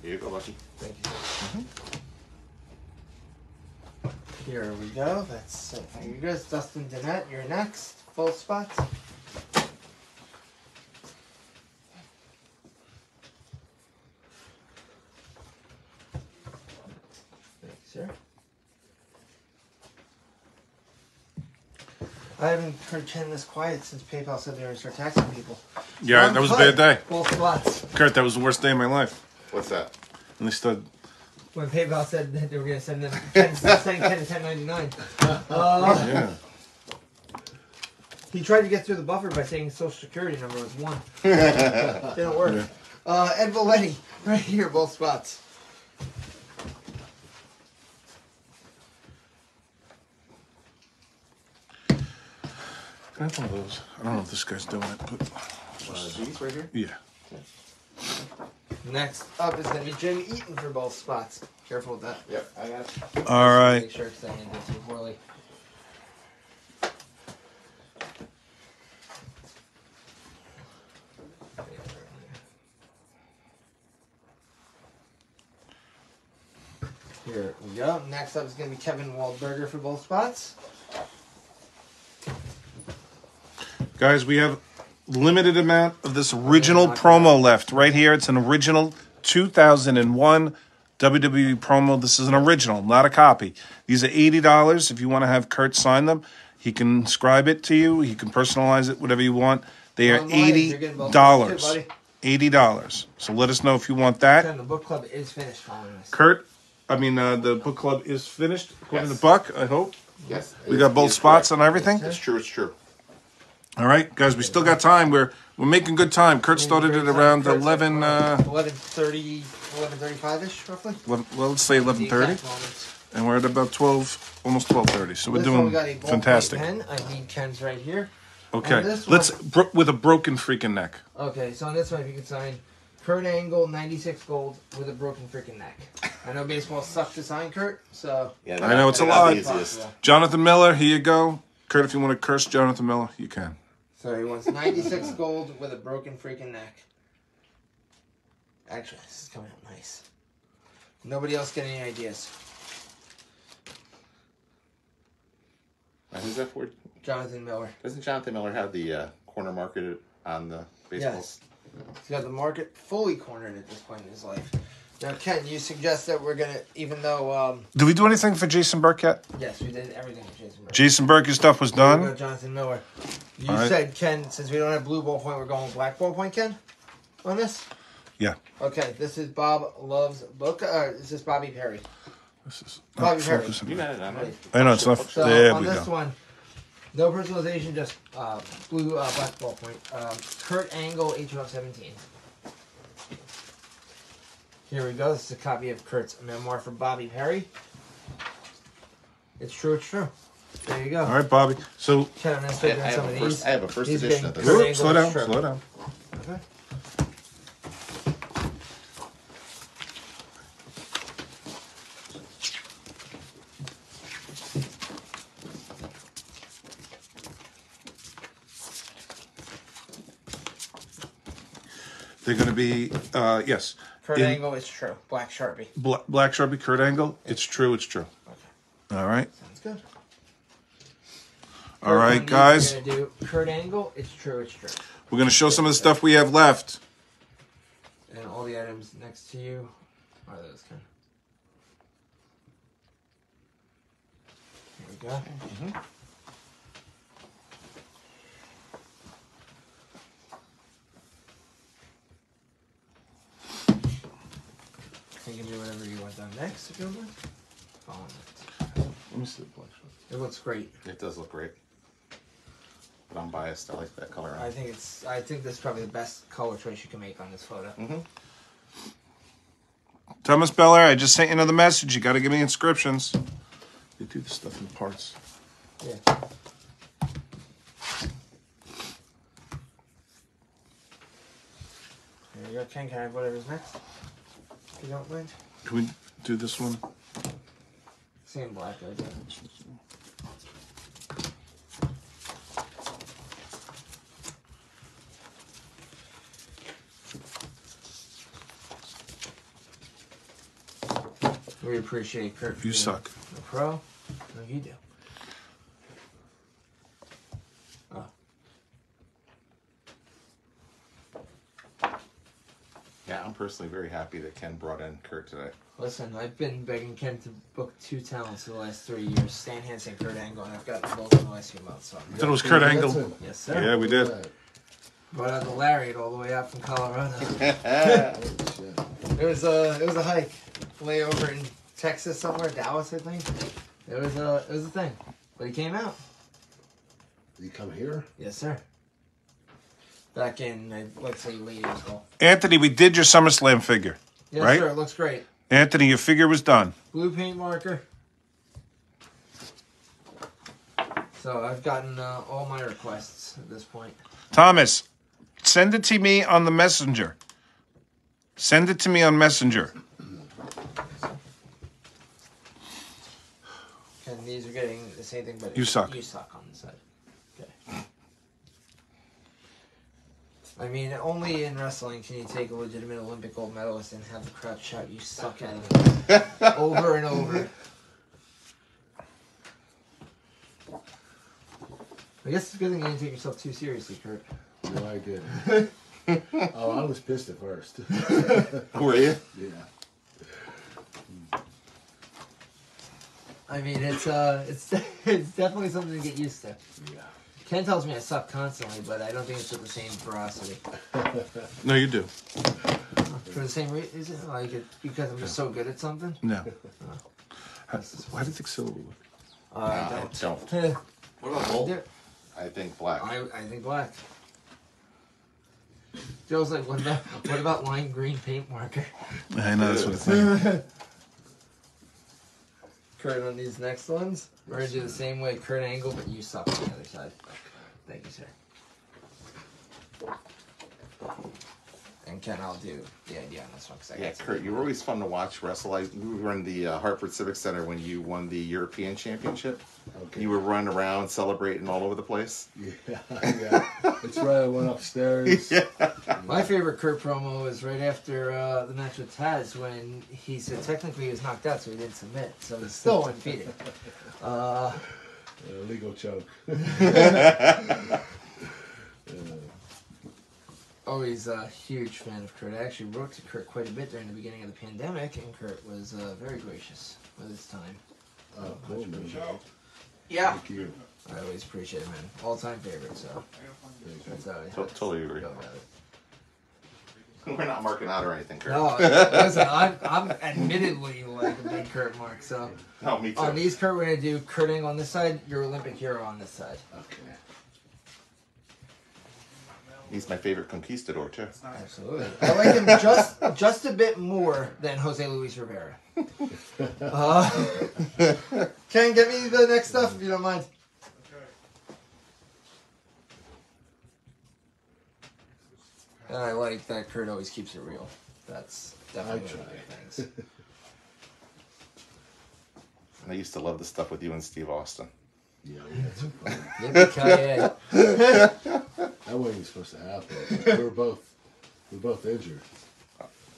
Here you go, Lucky. Thank you, sir. Here we go. That's it. Thank you guys. Dustin Danette, you're next. Full spots. Thank you, sir. I haven't heard Ken this quiet since PayPal said they were going to start taxing people. Yeah, that was a bad day. Full spots. Kurt, that was the worst day of my life. What's that? And they stood. When PayPal said that they were going to send Ken to 1099. Yeah. He tried to get through the buffer by saying his social security number was 1. Didn't work. Yeah. Ed Valetti, right here, both spots. Can I have one of those? I don't know if this guy's doing it, but These right here? yeah. Next up is going to be Jim Eaton for both spots. Careful with that. Yep, I got it. All right. Make sure because I didn't do too poorly. Here we go. Next up is going to be Kevin Waldberger for both spots. Guys, we have limited amount of this original promo left right here. It's an original 2001 WWE promo. This is an original, not a copy. These are $80. If you want to have Kurt sign them, he can inscribe it to you. He can personalize it, whatever you want. They are $80. $80. So let us know if you want that. Ken, the book club is finished following this. Kurt, the book club is finished, according to Buck, I hope. Yes. We got both spots and everything. It's true, it's true. All right, guys, we still got time. We're making good time. Kurt started at around 11. 11:30, 11:35ish, roughly. Well, let's say 11:30, and we're at about 12, almost 12:30. So we're This one doing we got a ballpoint fantastic. pen. I need Ken's right here. Okay, And this let's one- with a broken freaking neck. Okay, so on this one, if you could sign Kurt Angle, 96 gold with a broken freaking neck. I know baseball sucks to sign, Kurt, so. Yeah, I know it's a they're not lot. the easiest. Jonathan Miller, here you go. Kurt, if you want to curse Jonathan Miller, you can. So he wants 96 gold with a broken freaking neck. Actually, this is coming out nice. Nobody else get any ideas. And who's that for? Jonathan Miller. Doesn't Jonathan Miller have the corner market on the baseball? Yes. He's got the market fully cornered at this point in his life. Now, Ken, you suggest that we're going to, even though... Did we do anything for Jason Burke yet? yes, we did everything with Jason Miller. Jason Burke, your stuff was Here we go, done. Jonathan Miller. You All right. said, Ken, since we don't have blue ballpoint, we're going with black ballpoint, Ken? On this? Yeah. Okay, this is Bob Love's book. Is this Bobby Perry? This is Bobby Perry. focusing. You got it on it. I know it's not. So There on we this go. one, no personalization, just blue black ballpoint. Kurt Angle, HOF 17. Here we go. This is a copy of Kurt's memoir for Bobby Perry. It's true, it's true. There you go. All right, Bobby. So, Ken, I'm going to start doing some of these. I have a first These edition of being this. Kurt whoop, slow Angle down, is true. slow down. Okay. They're going to be, yes. Kurt In- Angle is true. Black Sharpie. Black Sharpie, Kurt Angle. It's true, it's true. Okay. All right. Sounds good. All right, We're guys. going to do Kurt Angle. It's true, it's true. We're going to show some of the stuff we have left. And all the items next to you are those, Ken. Here we go. You can do whatever you want done next if you want. Follow it. Let me see the Black Sharpie. It looks great. It does look great. but I'm biased. I like that color. I think this is probably the best color choice you can make on this photo. Mm-hmm. Thomas Belair, I just sent you another message. You got to give me inscriptions. They do this stuff in parts. Yeah. There you go, Ken. Can I have whatever's next? If you don't mind. Can we do this one? Same black, I think. We appreciate Kurt. You suck. The pro? No, you do. Oh. Yeah, I'm personally very happy that Ken brought in Kurt today. Listen, I've been begging Ken to book 2 talents for the last 3 years. Stan Hansen, Kurt Angle, and I've gotten both in the last few months. So. I thought it was Kurt Angle. Yes, sir. Yeah, we did. Brought out the Lariat all the way out from Colorado. Oh, It was a hike. Layover in Texas somewhere, Dallas, I think. It was a thing. But he came out. Did he come here? Yes, sir. Back in, let's say, late April. Anthony, we did your SummerSlam figure. Yes, Right? sir. It looks great. Anthony, your figure was done. Blue paint marker. So I've gotten all my requests at this point. Thomas, send it to me on the messenger. Send it to me on Messenger. And these are getting the same thing, but You suck. You suck on the side. Okay. I mean, only in wrestling can you take a legitimate Olympic gold medalist and have the crowd shout, "You suck" at him over and over. I guess it's a good thing you didn't take yourself too seriously, Kurt. No, I didn't. Oh, I was pissed at first. Were you? Yeah. I mean, it's definitely something to get used to. Yeah. Ken tells me I suck constantly, but I don't think it's with the same ferocity. No, you do. For the same reason, is it like it because I'm just so good at something? No. Why do you think silver would? I Don't. don't. What about gold? I think black. I think black. Joe's like, what about lime green paint marker? I know that's what I think. Kurt, on these next ones, we're gonna do the same way, Kurt Angle, but you suck on the other side. Thank you, sir. And Ken, I'll do the idea on this one. Cause I Yeah, got some- Kurt, you were always fun to watch wrestle. We were in the Hartford Civic Center when you won the European Championship. Okay. You were running around celebrating all over the place. Yeah, yeah. That's right. I went upstairs. Yeah. My favorite Kurt promo was right after the match with Taz when he said technically he was knocked out, so he didn't submit, so he's still undefeated. Legal choke. Always a huge fan of Kurt. I actually wrote to Kurt quite a bit during the beginning of the pandemic, and Kurt was very gracious with his time. Oh, cool, man. Yeah. Thank you. I always appreciate it, man. All-time favorite, so that's how I Totally agree. feel about it. We're not marking out or anything, Kurt. No, listen, I'm admittedly like a big Kurt mark, so No, me too. on these Kurt, we're going to do Kurt Angle on this side, your Olympic hero on this side. Okay. He's my favorite conquistador, too. Absolutely. I like him just a bit more than Jose Luis Rivera. Ken, get me the next stuff if you don't mind. And I like that Kurt always keeps it real. That's definitely one of the things. And I used to love the stuff with you and Steve Austin. Yeah, we had some fun. Yippee-ki-yay. That wasn't supposed to happen. We're both injured.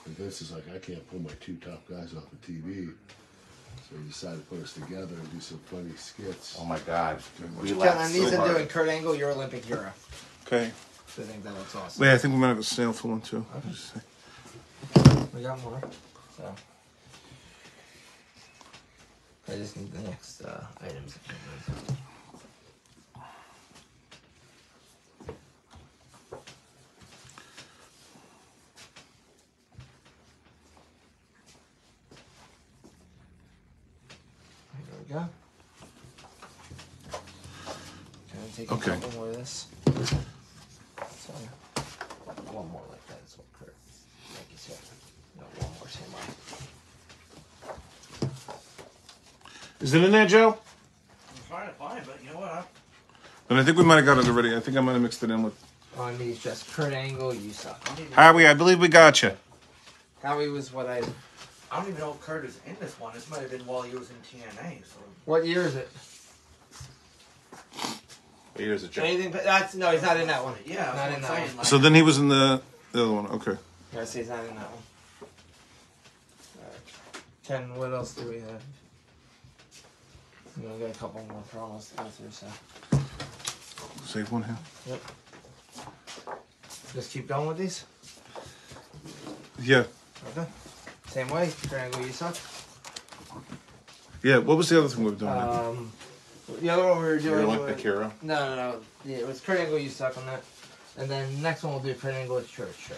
And Vince is like, I can't pull my two top guys off the TV. So he decided to put us together and do some funny skits. Oh, my God. We Ken, laughed on these so I'm doing hard. Kurt Angle, your Olympic hero. Okay. I think that looks awesome. Wait, I think we might have a sale for one too. We got more. So I just need the next items. If you don't mind. There we go. Okay. and take Okay. a couple more of this. So, one more like that is what Kurt. Thank you, sir. No, one more same way. Is it in there, Joe? I'm trying to find it, but you know what? And I think we might have got it already. I think I might have mixed it in with On these, just Kurt Angle, you suck. Howie. I believe we got you. Howie was what I. I don't even know if Kurt is in this one. This might have been while he was in TNA. So What year is it? What year is it, Joe? Anything? That's no, he's not in that one. yeah, not that's in what that I'm one. saying. Like, So then he was in the other one. Okay. Yeah, see, he's not in that one. Alright. Ken, what else do we have? We got a couple more promos to go through, so. Save one here. Yep. Just keep going with these? Yeah. Okay. Same way. Triangle, you suck. Yeah. What was the other thing we were doing? The other one we were Your doing. Olympic hero. No. Yeah, it was Triangle, you suck on that. And then next one we'll do Triangle, it's true, it's true.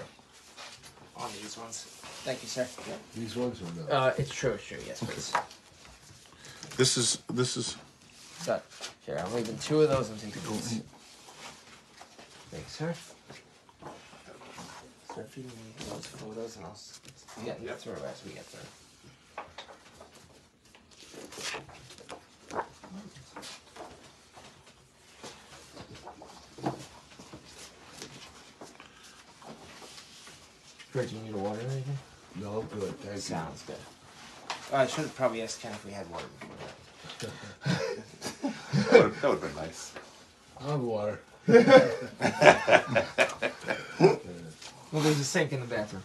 On these ones. Thank you, sir. These ones or no? It's true, yes, please. This is. So, here, I'm leaving 2 of those and taking these. Thanks, sir. So if you need those photos and I'll get through as we get through. Kurt, do you need a water or anything? No, good. Thank you. Sounds good. I should have probably asked Ken if we had water before that. That would have been nice. I'll have water. Well, there's a sink in the bathroom.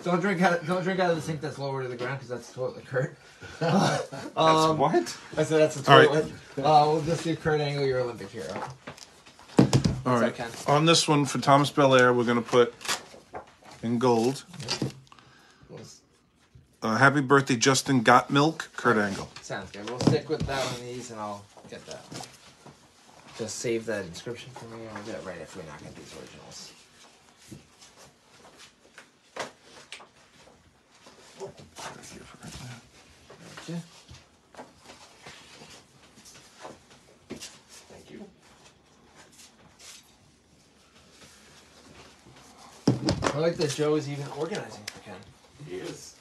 Don't drink out of the sink that's lower to the ground because that's the toilet, Kurt. That's what? I said that's the All right. toilet. We'll just do Kurt Angle, your Olympic hero. All right. Ken? On this one for Thomas Belair, we're gonna put in gold. Happy birthday, Justin Got Milk, Kurt Angle. Sounds good. We'll stick with that on these, and I'll get that. Just save that inscription for me, and we'll get it right if we not get these originals. Thank you. Thank you. I like that Joe is even organizing for Ken. He is.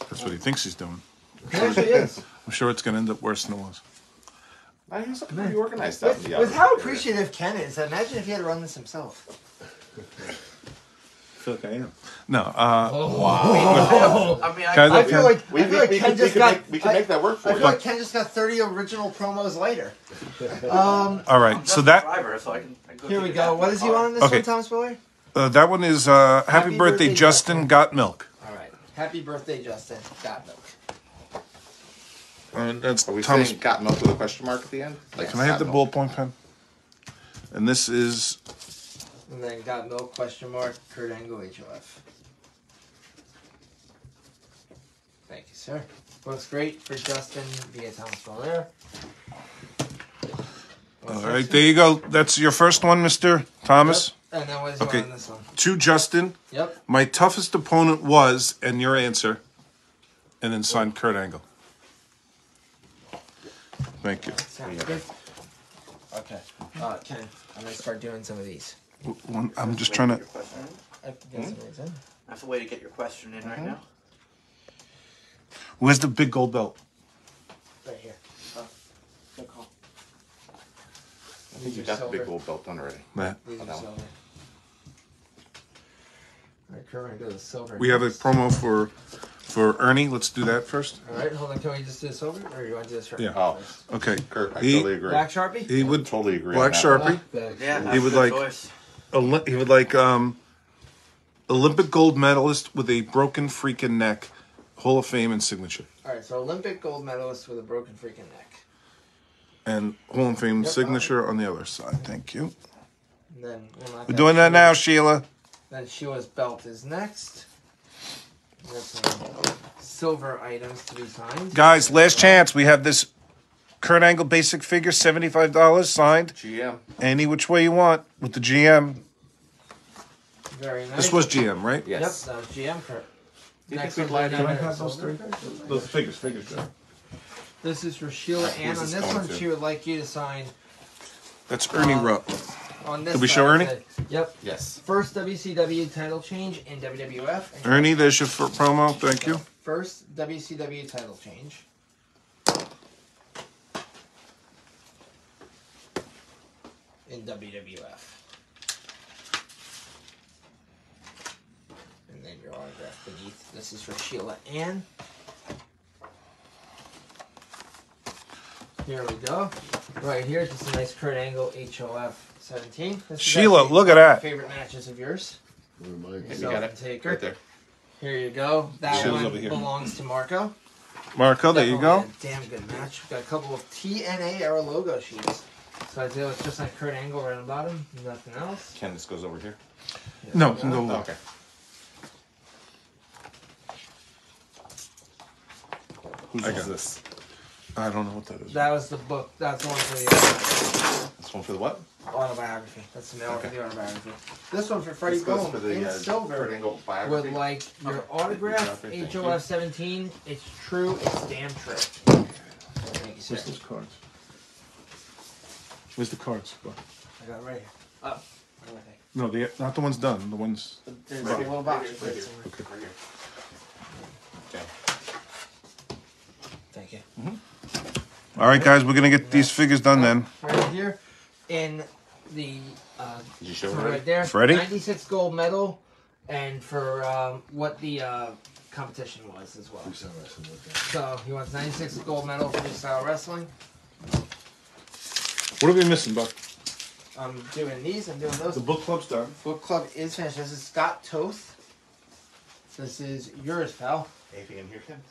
That's what he thinks he's doing. He actually is. I'm sure it's gonna end up worse than it was. He was pretty organized out in the With other how area. appreciative Ken is, imagine if he had run this himself. I feel like I am. No. I mean, Guys, I feel like We Ken just got. we can make that work for I you. feel like Ken just got 30 original promos later. All right. So that driver, so I can Here we go. What is he on this Okay. one, Thomas Biller? that one is Happy birthday, Justin Got Milk. All right. Happy birthday, Justin. Got milk. That's Are we Thomas. saying got milk with a question mark at the end? Like Can I have the got milk. ballpoint pen? And this is And then got milk, question mark, Kurt Angle, HOF. Thank you, sir. Looks great for Justin via Thomas Belair. all right. There you go. That's your first one, Mr. Thomas. And then what is he Okay. on this one? To Justin. Yep. My toughest opponent was, and your answer, and then signed Kurt Angle. Thank you. Sounds good. Okay. Ken, I'm going to start doing some of these. I'm just trying to. I have to get some of these in. That's the way to get your question in right now. Where's the big gold belt? Right here. Good call. I think you got the big gold belt done already. That. These are No. silver. Alright, Kurt, go to silver. We have a next. promo for Ernie. Let's do that first. Alright, hold on. Can we just do the silver? Or you want to do this right Yeah. Oh, Okay. Kurt, I He- totally agree. Black Sharpie? He would Totally agree. Black on that one. Sharpie. Thanks. Yeah, He that's would a like- good choice. He would like Olympic gold medalist with a broken freaking neck, Hall of Fame and signature, Alright, so Olympic gold medalist with a broken freaking neck. and Hall of Fame Yep, signature on the other side. Thank you. And then We're doing that now, Sheila. Then Sheila's belt is next. We have some silver items to be signed. Guys, last chance. We have this Kurt Angle basic figure, $75 signed. GM. Any which way you want with the GM. Very nice. This was GM, right? Yes. Yep, that was GM Kurt. You Next think we'd one's like another to have those silver. Those figures, Joe. This is for Sheila Where's Ann. On this this going one, to? she would like you to sign. That's Ernie Rupp. On this Did we side, show Ernie? it said- Yep. Yes. First WCW title change in WWF. And Ernie, there's your promo. Thank you. First WCW title change. In WWF. And then your autograph beneath. This is for Sheila Ann. Here we go. Right here, just a nice Kurt Angle HOF 17. This is Sheila, actually look at one of that. my favorite matches of yours. Reminds You me. So- got it. Taker. Right there. Here you go. That Sheila's one over here. belongs to Marco. Marco, there you go. Definitely a damn good match. We've got a couple of TNA era logo sheets. So I do it's just like Kurt Angle right on the bottom. Nothing else. Ken, this goes over here. No, can go Oh, low. okay. Whose I is got this? I don't know what that is. That was the book. That's the one for the This one for the what? autobiography. That's the mail for Okay. the autobiography. This one for Freddie This goes Boone for the in Kurt silver. Angle biography. With like your Okay. autograph, Thank you. HOF 17. It's true. It's damn true. Thank you, sir. Where's those cards? Where's the cards? I got it right here. Oh, okay. No, not the ones done. The ones. There's Right a little box. Right Right here. somewhere. Right here. Okay. Thank you. All right, guys, we're gonna get these figures done then. Right here in the Did you show for it right already? there. Freddie? 96 gold medal, and for what the competition was as well. Freestyle wrestling with that. So he wants 96 gold medal for freestyle wrestling. What are we missing, Buck? I'm doing these. I'm doing those. The book club's done. Book club is finished. This is Scott Toth. This is yours, pal. Anything in here, Ken?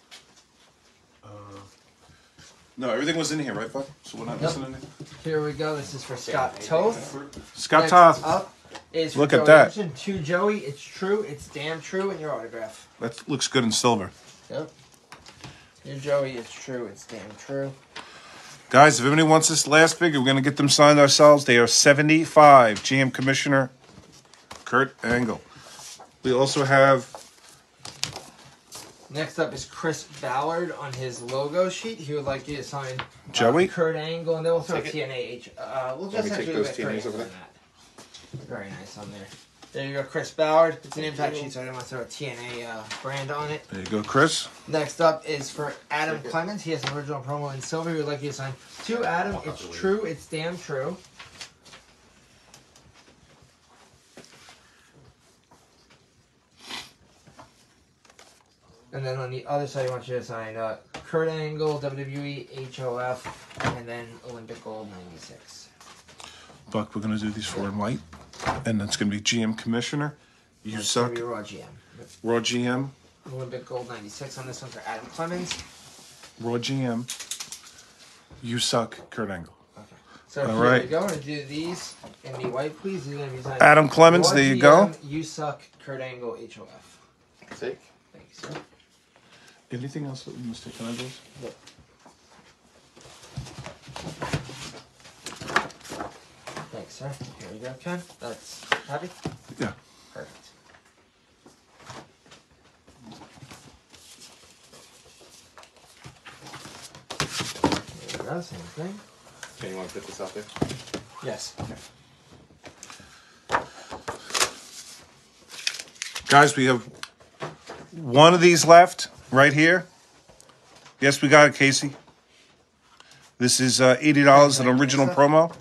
No, everything was in here, right, Buck? So we're not Yep. missing anything. Here we go. This is for Scott Toth. Scott Next Toth. up is for Look at Joey that. Anderson. To Joey, it's true. It's damn true in your autograph. That looks good in silver. Yep. Your Joey, it's true. It's damn true. Guys, if anybody wants this last figure, we're going to get them signed ourselves. They are 75. GM Commissioner Kurt Angle. We also have Next up is Chris Ballard on his logo sheet. He would like you to sign Joey? Kurt Angle, and then we'll throw Take it. TNA. We'll Let just me take actually those get Kurt TNAs over Angle on there. that. Very nice on there. There you go, Chris Ballard. It's an impact sheet, so I didn't want to throw a TNA brand on it. there you go, Chris. Next up is for Adam Clemens. He has an original promo in silver. He would like you to sign to Adam. It's true. It's damn true. And then on the other side, he wants you to sign Kurt Angle, WWE, HOF, and then Olympic Gold 96. Buck, we're going to do these four in white. And that's going to be GM Commissioner. You That's suck. gonna be Raw GM. Raw GM. Olympic Gold 96 on this one for Adam Clemens. Raw GM. You suck, Kurt Angle. Okay. So All here right. we go. We're going to do these in the white, please. These are going to be signed. Adam Clemens, Raw there you GM, go. You suck, Kurt Angle, HOF. Take. Thank you, sir. Anything else that we must take? Can I do this? Yep. Thanks, sir. Here we go, Ken. That's happy? Yeah. Perfect. There we go, same thing. Ken, you want to put this out there? Yes. Guys, we have one of these left right here. Yes, we got it, Casey. This is $80, an original promo.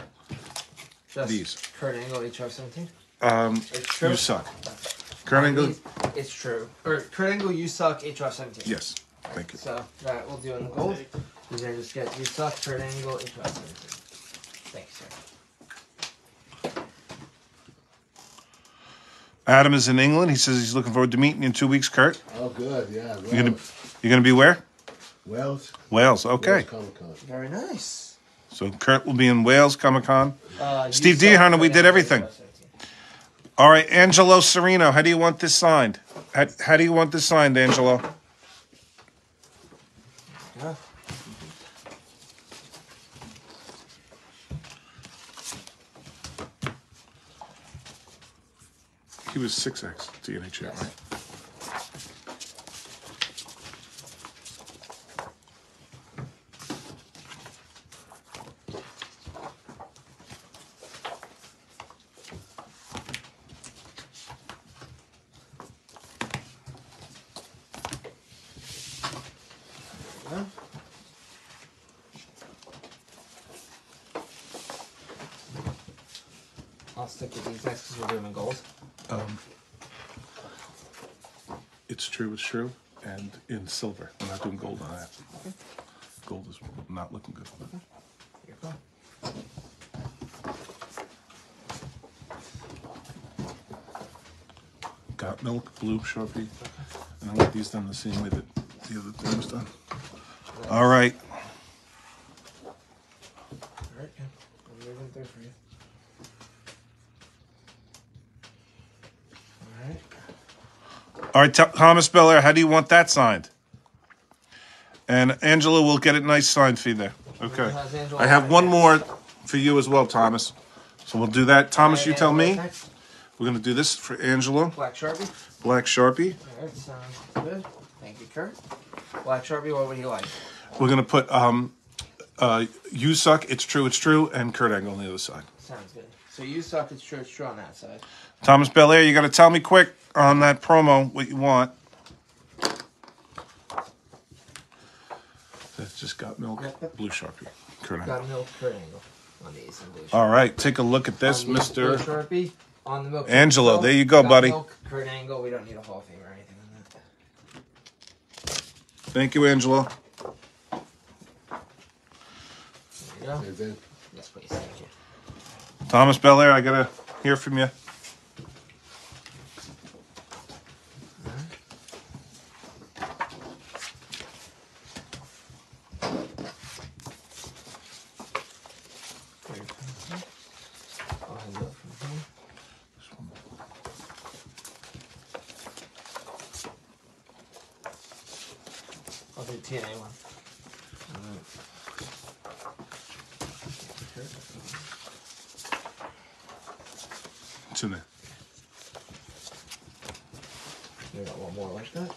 Just These. Kurt Angle, HOF 17. It's true. You suck. Kurt Angle. It's true. Or Kurt Angle, you suck, HOF 17. Yes. Thank you. So that we'll do in the gold. You're going to just get you suck, Kurt Angle, HOF 17. Thank you, sir. Adam is in England. He says he's looking forward to meeting you in 2 weeks, Kurt. Oh, good. Yeah. Wales. You're gonna be where? Wales. Wales. Okay. Wales Comic-Con. Very nice. So Kurt will be in Wales Comic Con. You Steve suck, Dehorner, Kurt we did Angle, everything. HOF 17. All right, Angelo Serino. How do you want this signed? How do you want this signed, Angelo? Yeah. He was 6X TNA champ, Yes. right? I'll stick with these next because we're doing in gold. It's true, and in silver. We're not doing gold on that. Okay. Gold is not looking good. Here you go. Got milk, blue Sharpie, and I want these done the same way that the other thing was done. All right. Alright, yeah. I'm moving through for you. Alright. All right, Thomas Belair, how do you want that signed? And Angela will get it nice signed for you there. Okay. How's Angela I have like one that? more for you as well, Thomas. So we'll do that. Thomas, you Alright, tell Angela, me. next. We're going to do this for Angela. Black Sharpie. Black Sharpie. Alright, sounds good. Thank you, Kurt. Black Sharpie, what would you like? We're going to put You Suck, It's True, and Kurt Angle on the other side. Sounds good. So you suck, it's true on that side. Thomas Belair, you got to tell me quick on that promo what you want. That's just got milk, Yep. blue Sharpie. Kurt Angle. Got milk Kurt Angle on these and blue Sharpie. All right, take a look at this, On these, blue Mr. Sharpie on the milk. Angelo, Sharpie. there you go, Got buddy. Milk, Kurt Angle. We don't need a Hall of Fame or anything on that. Thank you, Angelo. There you go. And then Yes, please. Thank you. Thomas Belair, I got to hear from you. I'll hand it up from here. I'll do TNA one. It's in there. You got one more like that?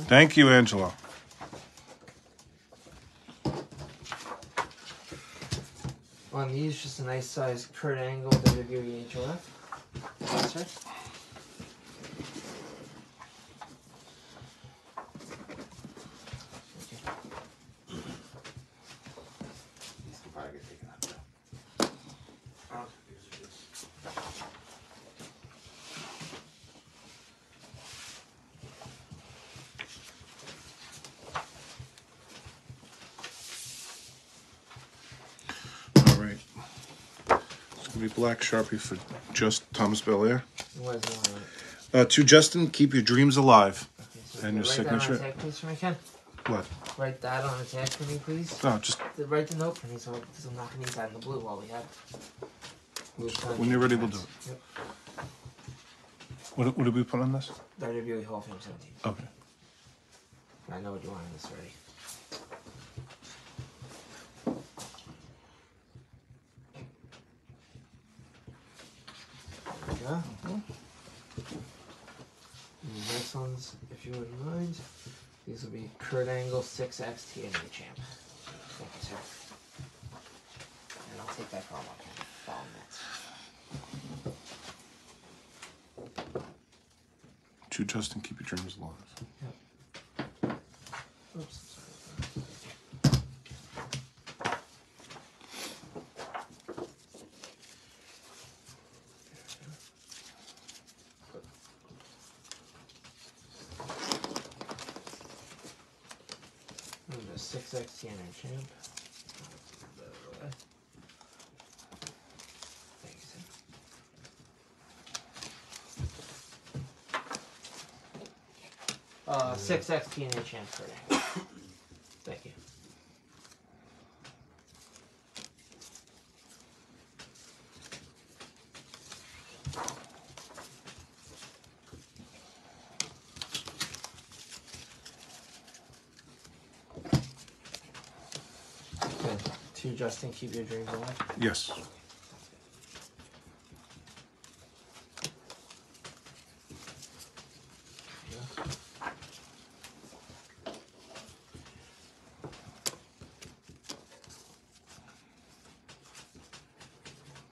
Thank you, Angelo. On these, just a nice size Kurt Angle WWE HOF. That's right. These can probably get taken out too. All right. It's going to be Black Sharpie for just Thomas Belair. What is the one on it? To Justin, keep your dreams alive. Okay, so And your write that on signature. a tag, please, for me, Ken. What? Write that on a tag for me, please. No, just Write the note for me, so because I'm not going to use that in the blue while we have it. when you're ready, we'll do it. Yep. What did we put on this? WWE Hall of Fame 17. Okay. I know what you want in this already. There we go. And the next ones, if you wouldn't mind, these will be Kurt Angle 6X TNA champ. Thank you, sir. And I'll take that promo. Follow next. To Justin, keep your dreams alive. Oops, sorry. And the 6X TNA champ. Thank you, sir. 6X TNA champ for today. Thank you. Good. To Justin, keep your dreams alive. Yes.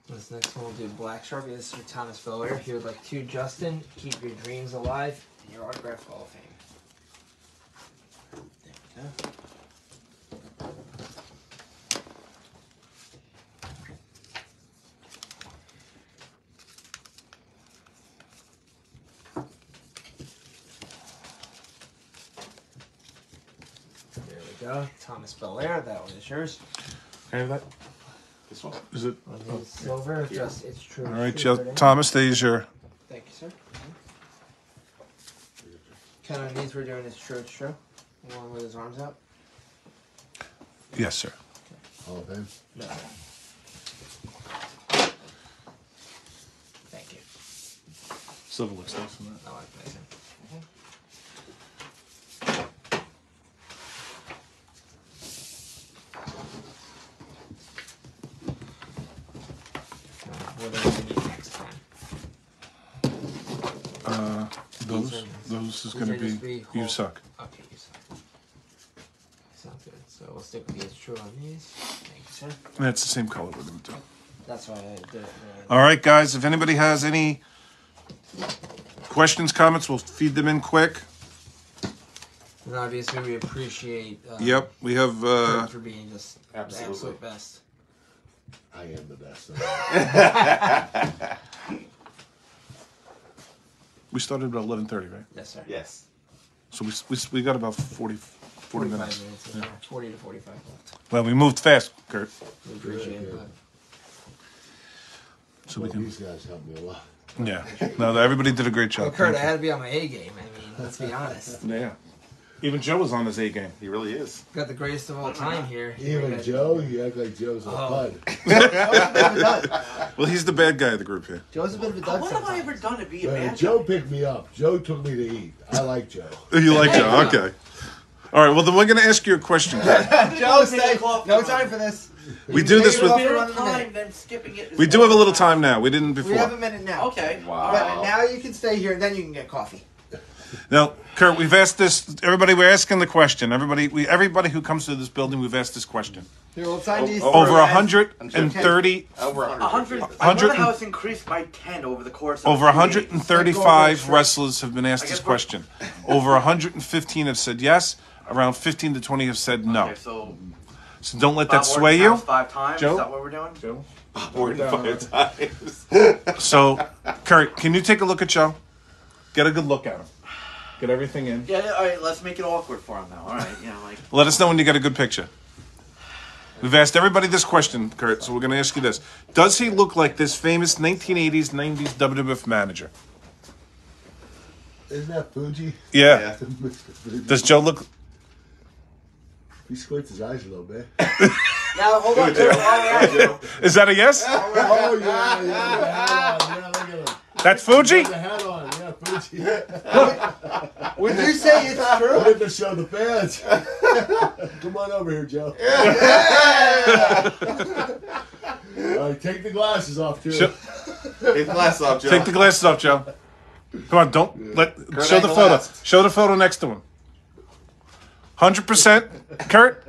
This next one we'll do Black Sharpie. This is for Thomas Belair. He would like to Justin, keep your dreams alive and your autograph Hall of Fame. There we go. you go. Thomas Belair, that one is yours. Can I have that? This one. Is it? One is silver, just it's true. All right, true Joe. card Thomas, there's your. Thank you, sir. Count on these we're doing is true, it's true. Along with his arms out. Yes, sir. Hall of Fame. No. Thank you. Silver looks nice in that. I like that. What do we need next time? Those is These going to are just be. be You whole- suck. Okay, you suck. Sounds good. So we'll stick with the it's true on these. Thank you, sir. That's the same color we're going to do. That's why I did it. All right, guys. If anybody has any questions, comments, we'll feed them in quick. And obviously, we appreciate. Yep, we have. Kurt for being just Absolutely. the absolute best. I am the best. We started about 11:30, right? Yes, sir. Yes. So we got about 40 minutes. Yeah. 40 to 45 left. Well, we moved fast, Kurt. We appreciate Good. that. So Well, we can. these guys helped me a lot. Yeah. No, everybody did a great Well, job. Kurt, I had to be on my A game. I mean, let's be honest. Yeah. Even Joe was on his A game. He really is. Got the greatest of all time here. Even Joe, you act like Joe's a Oh. bud. Well, he's the bad guy of the group here. Joe's a bit of a dud What have I ever sometimes. done to be a bad Joe guy? picked me up. Joe took me to eat. I like Joe. You like Joe? Okay. All right. Well, then we're going to ask you a question, Kurt. Joe, say, no time for this. We do this with. There Run is the minute. time, then skipping it. is We do have a little more time now. We didn't We have a before. minute now. Okay. Wow. But now you can stay here, and then you can get coffee. Now, Kurt, we've asked this. Everybody, we're asking the question. Everybody who comes to this building, we've asked this question. Here, we'll sign these. Over through, guys. 130, Over 100. 100. I 100 wonder how it's increased by 10 over the course of over 2 days. 135 wrestlers have been asked I this guess question. Over 115 have said yes. Around 15 to 20 have said no. Okay, so So don't let that Bob sway Orton you. counts 5 times. Joe? Is that what we're doing? Joe? More than 5 times. So, Kurt, can you take a look at Joe? Get a good look at him. Get everything in. Yeah. All right. Let's make it awkward for him now. All right. You know, like. Let us know when you get a good picture. We've asked everybody this question, Kurt, so we're going to ask you this. Does he look like this famous 1980s, 90s WWF manager? Isn't that Fuji? Yeah. Mr. Fuji. Does Joe look... He squints his eyes a little bit. Now, hold on. Kurt. All right. Is that a yes? Oh, yeah. The hat on. Yeah, look at him. That's Fuji? The hat on. Yeah, Fuji. Would you say it's true? Good to show the fans. Come on over here, Joe. All right, take the glasses off, too. Show- Take the glass off, Joe. Take the glasses off, Joe. Come on, don't let... Kurt Show the Angle photo. last. Show the photo next to him. 100%. Kurt?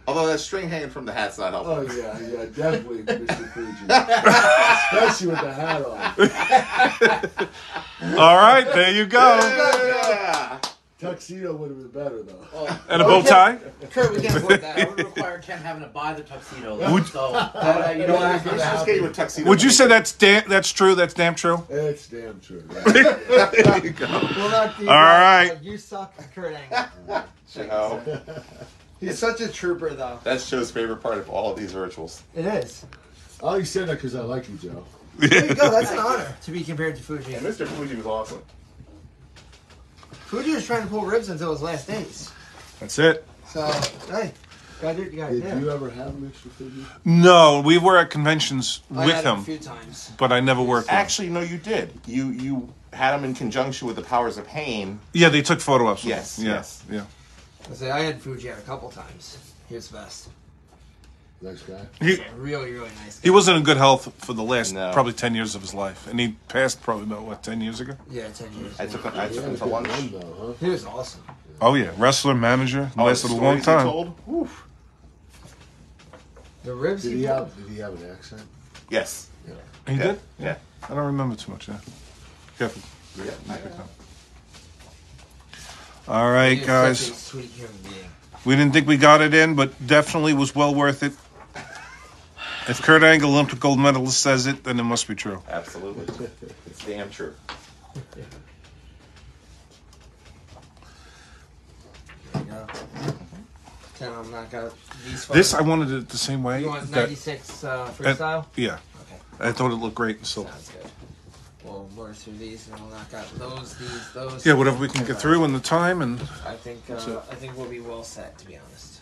Although that string hanging from the hat's not helping. Oh, yeah, definitely Mr. Fuji. Especially with the hat on. All right, there you go. Yeah. Tuxedo would have been better, though. And a bow tie? Kurt, we can afford that. That would require Ken having to buy the tuxedo. Though, Would- so. You know what? Let's just get you a tuxedo. Would you say that's true? That's damn true? It's damn true. Right? There you go. We'll not do All right. that. You suck, Kurt Angle. Joe. He's such a trooper, though. That's Joe's favorite part of all of these virtuals. It is. I only said that because I like you, Joe. There you go. That's an honor to be compared to Fuji. And Mr. Fuji was awesome. Fuji was trying to pull ribs until his last days. That's it. So, hey, gotta do what you gotta Did do. you ever have Mr. Fuji? No, we were at conventions I with had him a him, few times. but I never worked with him. Actually, no, you did. You had him in conjunction with the Powers of Pain. Yeah, they took photo ops. with Yes, him. Yeah, yes. yeah. I say I had Fuji out a couple times. He was the best. Nice guy. He Really, really nice. he wasn't in good health for the last No. probably 10 years of his life, and he passed probably about what 10 years ago. Yeah, 10 years. I took him He had to a good lunch. run, though, He was awesome. Oh yeah, wrestler, manager, Oh, lasted a the long stories he time. told? Whew. The ribs Did he he pulled. have an accent? Yes. He Yeah. did. Yeah. I don't remember too much. Yeah. Careful. Yeah. All right, He is guys. such a sweet human being. We didn't think we got it in, but definitely was well worth it. If Kurt Angle, Olympic gold medalist, says it, then it must be true. Absolutely. It's damn true. There you go. Can I knock out these? This I wanted it the same way. You want that- 96 freestyle? yeah, Okay, I thought it looked great in silver. sounds good. We'll work through these and we'll knock out those, those. Yeah, whatever we can get through in the time. And I think it. I think we'll be well set, to be honest.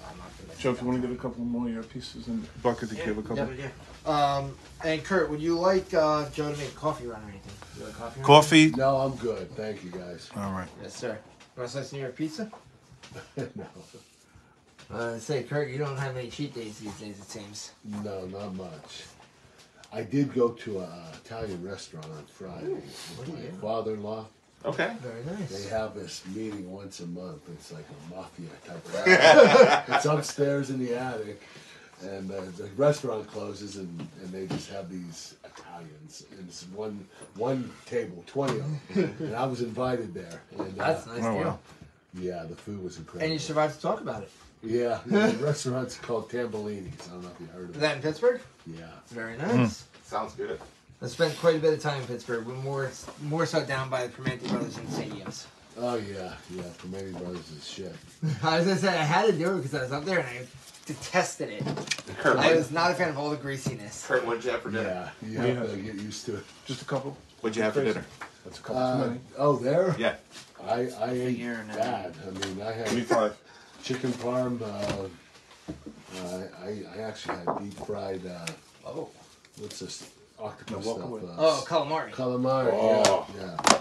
I'm not gonna Joe, if you want to get a couple more of your pieces in the bucket, to give a couple. And Kurt, would you like Joe to make a coffee run or anything? You like coffee? Run? Coffee. No, I'm good. Thank you, guys. All right. Yes, sir. You want to slice New York pizza? No, Say, Kurt, you don't have any cheat days these days, it seems. no, not much. I did go to an Italian restaurant on Friday with my father-in-law. Okay. Very They nice. have this meeting once a month. It's like a mafia type of restaurant. It's upstairs in the attic, and the restaurant closes, and they just have these Italians. And it's one table, 20 of them. And I was invited there. And, That's a nice Oh, deal. wow. yeah, the food was incredible. And you survived to talk about it. Yeah, the restaurant's called Tambellini's. I don't know if you heard of Is it. that in Pittsburgh? Yeah. Very nice. Sounds good. I spent quite a bit of time in Pittsburgh. We're more so down by the Permanente Brothers and stadiums. Oh, yeah. Committee Brothers is shit. As I said, I had to do it because I was up there and I detested it. Kurt, I was not a fan of all the greasiness. Kurt, what'd you have for dinner? Yeah, you have to get used to it. Just a couple. What'd you have for dinner? That's a couple too many. Oh, there? Yeah. I ate Figure now. bad. I mean, I Give me had 5. chicken parm. I actually had deep fried. Oh. What's this octopus No, walk stuff? away. Oh, calamari. Calamari. Oh. Yeah.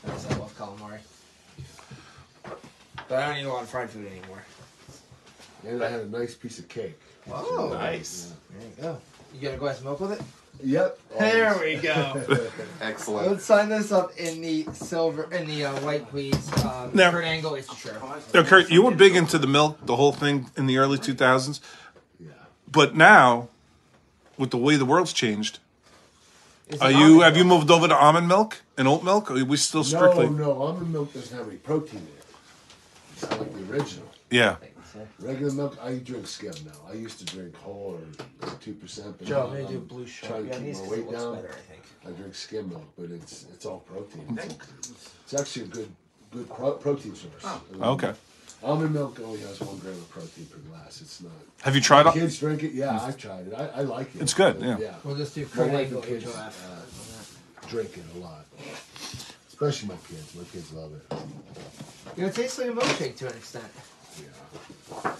Yes, I love calamari. But I don't eat a lot of fried food anymore. And I had a nice piece of cake. Oh. Nice. There you go. You got a glass of milk with it? Yep. There always. we go. Excellent. Let's sign this up in the white, please. Now- Kurt Angle, it's true. Now, Kurt, you were big into the milk, the whole thing in the early 2000s. Yeah. But now, with the way the world's changed, Is have it you almond milk? moved over to almond milk and oat milk? Or are we still strictly? No, almond milk doesn't have any protein in it. It's not like the original. Yeah. Regular milk, I drink skim now. I used to drink whole or 2%. But Joe, now I'm going to do I'm blue shot. trying to Yeah, keep these my 'cause it weight looks down. better, I think. I drink skim milk, but it's all protein. It's actually a good protein source. I mean, Okay. Almond milk only has 1 gram of protein per glass. It's not. Have you tried it? Kids drink it. Yeah, I've tried it. I like it. It's good, But, yeah. We'll just do My Kurt wife Angle, and kids HOF. drink it a lot. Especially my kids. My kids love it. You know, it tastes like a milkshake to an extent. Yeah.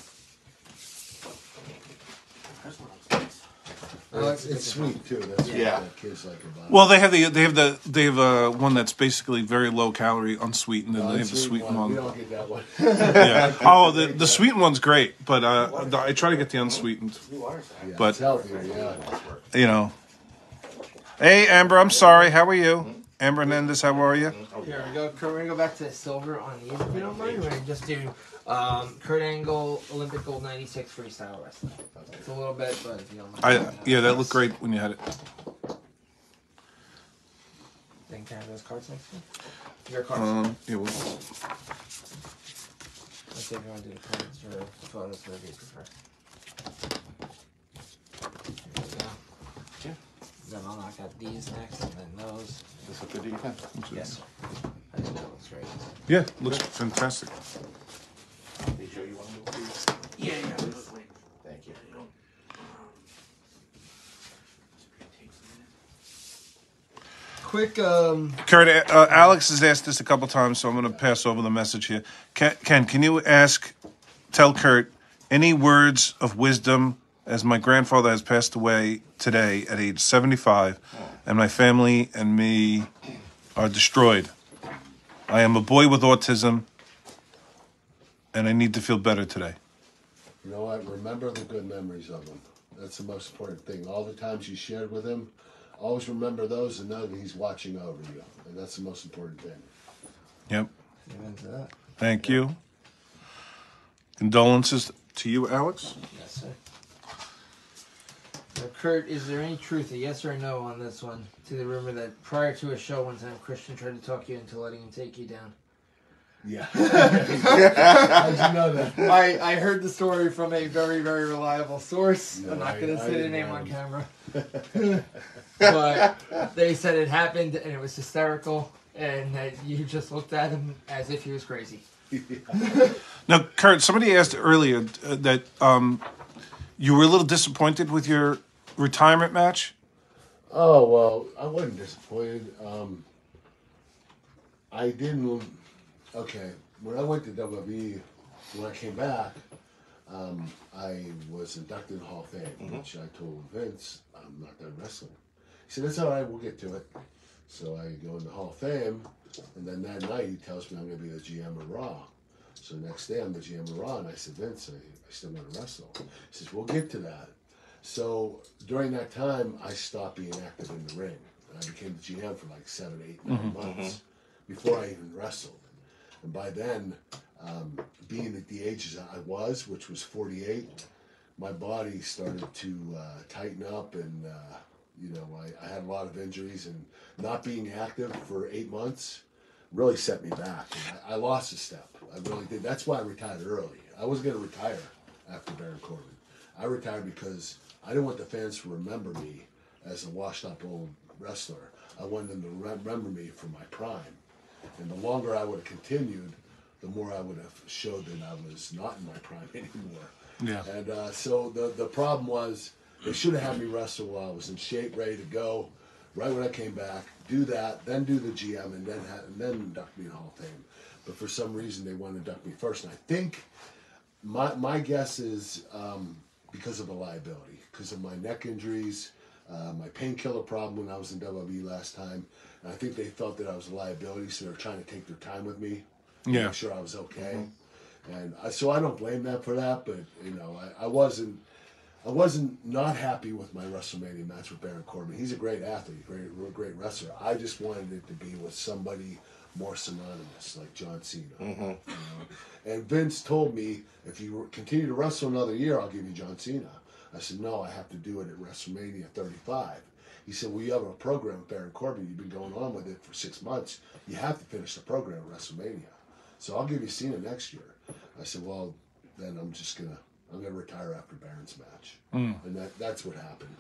It's sweet too. That's Yeah. what the kids like about it. Well, they have one that's basically very low calorie, unsweetened, and they have the sweet We one. don't get that one. Yeah. Oh, the sweetened one's great, but I try to get the unsweetened. Yeah, But- it's healthier, yeah. You know. Hey, Amber, I'm sorry. How are you? Amber Hernandez, how are you? Here we go. Kurt, we're going to go back to silver on these, if you don't mind. We're going to just do Kurt Angle, Olympic Gold 96 freestyle wrestling. It's a little bit, but if you don't mind. Yeah, that looked great when you had it. Then can I have those cards next to you? Your cards. Yeah, well, Let's see if you want to do the cards or photos, whatever you prefer. There we go. Yeah. Then I'll knock out these next and then those. This look good to you, Ken? Yes, sir. I think that looks great. yeah, looks fantastic. Hey, Joe, you want to move, please? Yeah, yeah. Thank you. Quick, Kurt, Alex has asked this a couple times, so I'm going to pass over the message here. Ken, can you tell Kurt any words of wisdom, as my grandfather has passed away today at age 75, and my family and me are destroyed. I am a boy with autism, and I need to feel better today. You know what? Remember the good memories of him. That's the most important thing. All the times you shared with him, always remember those and know that he's watching over you. And that's the most important thing. Yep. amen to that. Thank you. Condolences to you, Alex. Yes, sir. Now, Kurt, is there any truth, a yes or a no on this one, to the rumor that prior to a show one time, Christian tried to talk you into letting him take you down? Yeah. How'd you know that? I heard the story from a very, very reliable source. No, I'm not going to I say the didn't name know. on camera. But they said it happened and it was hysterical and that you just looked at him as if he was crazy. Now, Kurt, somebody asked earlier that you were a little disappointed with your retirement match. Oh, well, I wasn't disappointed. I didn't. Okay, when I went to WWE, when I came back, I was inducted in the Hall of Fame, which I told Vince, I'm not done wrestling. He said, that's all right, we'll get to it. So I go in the Hall of Fame, and then that night he tells me I'm going to be the GM of Raw. So the next day I'm the GM of Raw, and I said, Vince, I still want to wrestle. He says, we'll get to that. So during that time, I stopped being active in the ring. And I became the GM for like 7, 8, 9 months before I even wrestled. And by then, being at the ages I was, which was 48, my body started to tighten up, and I had a lot of injuries, and not being active for 8 months really set me back. And I lost a step. I really did. That's why I retired early. I was going to retire after Baron Corbin. I retired because I didn't want the fans to remember me as a washed-up old wrestler. I wanted them to remember me for my prime. And the longer I would have continued, the more I would have showed that I was not in my prime anymore. Yeah. And so the problem was, they should have had me wrestle while I was in shape, ready to go. Right when I came back, do that, then do the GM, and then induct me in the Hall of Fame. But for some reason, they wanted to induct me first. And I think my guess is because of the liability, because of my neck injuries, my painkiller problem when I was in WWE last time. And I think they felt that I was a liability, so they were trying to take their time with me, make sure I was okay. And so I don't blame them for that, but I wasn't not happy with my WrestleMania match with Baron Corbin. He's a great athlete, great wrestler. I just wanted it to be with somebody more synonymous, like John Cena. And Vince told me, if you continue to wrestle another year, I'll give you John Cena. I said, no, I have to do it at WrestleMania 35. He said, well, you have a program with Baron Corbin. You've been going on with it for 6 months. You have to finish the program at WrestleMania. So I'll give you Cena next year. I said, well, then I'm gonna retire after Baron's match. And that's what happened.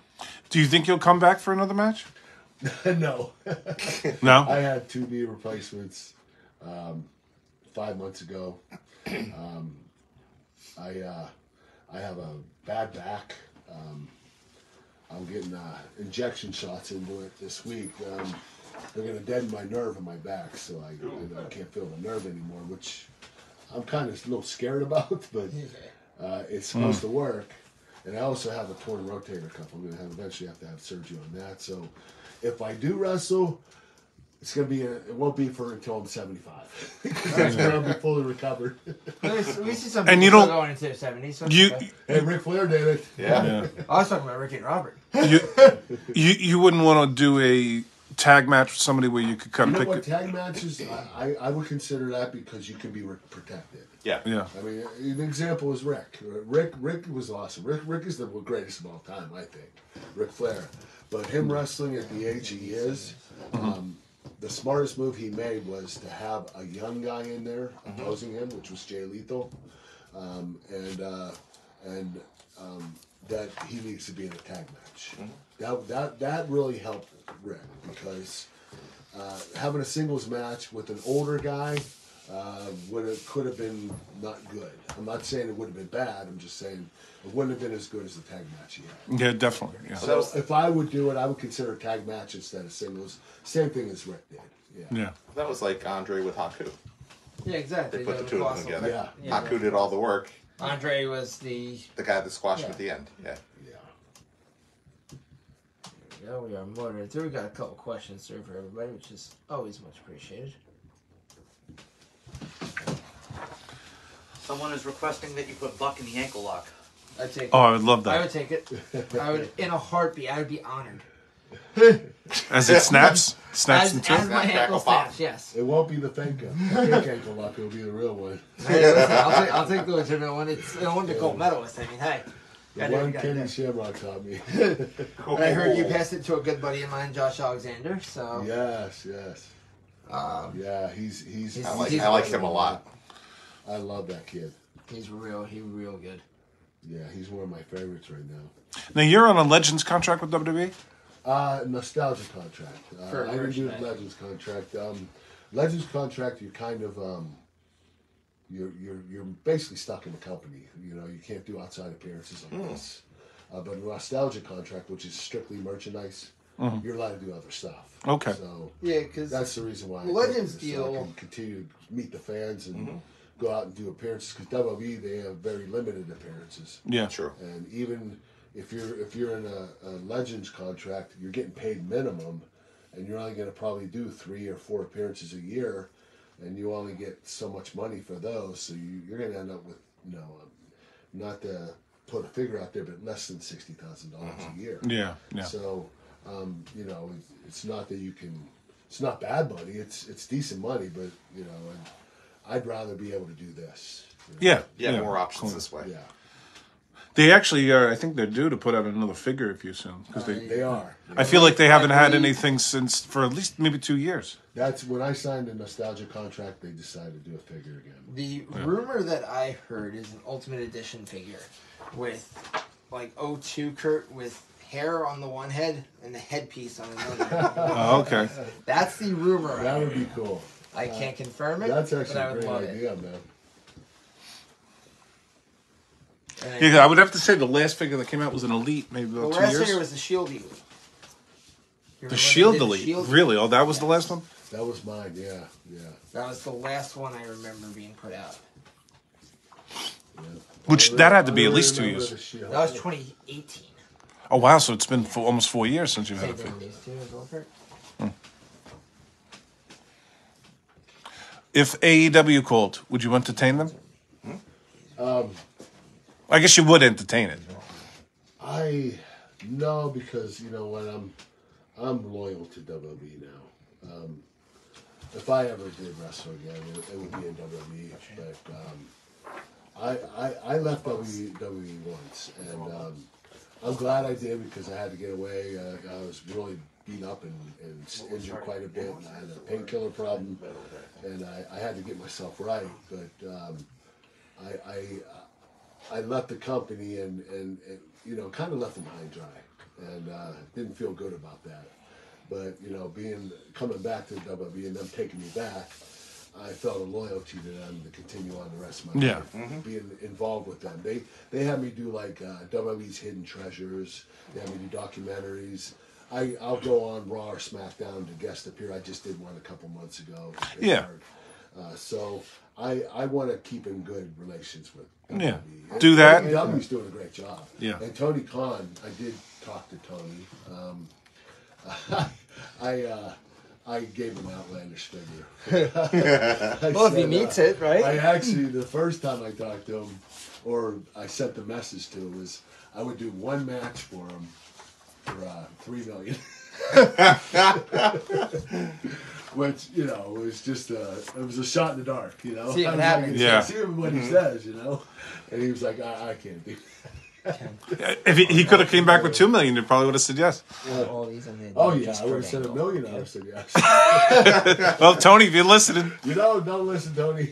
Do you think you'll come back for another match? No. No? I had 2 knee replacements 5 months ago. I have a bad back. I'm getting injection shots into it this week. They're going to deaden my nerve in my back, so I can't feel the nerve anymore, which I'm kind of a little scared about, but it's supposed to work. And I also have a torn rotator cuff. I'm going to eventually have to have surgery on that. So if I do wrestle, it's going to be it won't be until I'm 75. That's when I'll be fully recovered. We see some And people you don't- still going into their 70s. So Hey, Ric Flair did it. Yeah. I was talking about Ricky and Robert. You wouldn't want to do a tag match with somebody where you could kind You of know pick what, tag matches, I would consider that because you can be protected. Yeah. Yeah. I mean, an example is Rick. Rick was awesome. Rick is the greatest of all time, I think. Ric Flair. But him wrestling at the age he is, the smartest move he made was to have a young guy in there opposing him, which was Jay Lethal, and that he needs to be in a tag match. That really helped Rick because having a singles match with an older guy could have been not good. I'm not saying it would have been bad. I'm just saying it wouldn't have been as good as the tag match he had. Yeah, definitely. Yeah. So if I would do it, I would consider a tag match instead of singles. Same thing as Rick did. Yeah. That was like Andre with Haku. Yeah, exactly. They put the two of them together. Yeah. Haku did all the work. Andre was the... The guy that squashed him at the end. Yeah. Yeah, we are motoring through. We got a couple questions through for everybody, which is always much appreciated. Someone is requesting that you put Buck in the ankle lock. I'd take it. Oh, I would love I that. would take it. I would, in a heartbeat, I would be honored. As it snaps? Snaps in two? As my Snap, ankle crackle, pop. snaps, yes. It won't be the fake ankle lock. It'll be the real one. Hey, listen, I'll take the legitimate one. It won't be gold medalist. I mean, hey. The gotta do what one you gotta Kenny do. Shamrock taught me. And I heard you passed it to a good buddy of mine, Josh Alexander. So Yes. Yeah, he's I like him a lot. I love that kid. he's real good. Yeah, he's one of my favorites right now. Now, you're on a Legends contract with WWE? Nostalgia contract. I didn't do the Legends contract. Legends contract, you kind of you're basically stuck in the company. You know, you can't do outside appearances like this. But a nostalgia contract, which is strictly merchandise, you're allowed to do other stuff. Okay. So Yeah, because that's the reason why Legends I deal. can continue to meet the fans and go out and do appearances. Because WWE, they have very limited appearances. Yeah. True. And even if you're in a Legends contract, you're getting paid minimum, and you're only going to probably do 3 or 4 appearances a year, and you only get so much money for those. So you're going to end up with not to put a figure out there, but less than $60,000 a year. Yeah. Yeah. So it's not that you can. It's not bad money. It's decent money, but and I'd rather be able to do this. Yeah. Yeah, more options this way. Yeah. They actually are. I think they're due to put out another figure if you soon because They are. I feel like they haven't had anything since for at least maybe 2 years. That's when I signed a nostalgia contract. They decided to do a figure again. the rumor that I heard is an Ultimate Edition figure with like 02 Kurt with hair on the one head and the headpiece on another. Oh, okay. That's the rumor. I That would heard. be cool. I can't confirm it. That's but actually I a would great love idea, man. It. Yeah, I would have to say the last figure that came out was an Elite, maybe The about 2 last years. figure was the Shield Elite. You The remember Shield they did the Elite. Shield? Really? Oh, that was the last one? That was mine. Yeah. That was the last one I remember being put out. Which, that had to be at least 2 years. That was 2018. Oh, wow. So it's been almost 4 years since you've had a Same figure. thing with these two as well, Kurt. If AEW called, would you entertain them? I guess you would entertain it. No, because you know what, I'm loyal to WWE now. If I ever did wrestle again, it would be in WWE. But I left WWE once, and I'm glad I did because I had to get away. I was really beat up and injured quite a bit, and I had a painkiller problem, and I had to get myself right. But I left the company and kind of left them high and dry, and didn't feel good about that. But coming back to WWE and them taking me back, I felt a loyalty to them to continue on the rest of my life, being involved with them. They had me do like WWE's Hidden Treasures. They had me do documentaries. I'll go on Raw or SmackDown to guest appear. I just did one a couple months ago. Yeah. So I want to keep in good relations with WWE. Yeah. And Do that. WWE's doing a great job. Yeah. And Tony Khan, I did talk to Tony. I gave him an outlandish figure. Well, if he meets it, right? I actually, the first time I talked to him, or I sent the message to him, was I would do one match for him for $3 million. Which, was just it was a shot in the dark, See what I was like, happens. Yeah. See what he says, And he was like, I can't do If he could have came back with $2 million, you probably would have said yes. All these on the Oh, yeah, just I would have Kurt said $1 Angle. million. I would have said yes. Well, Tony, if you're listening, Don't listen, Tony.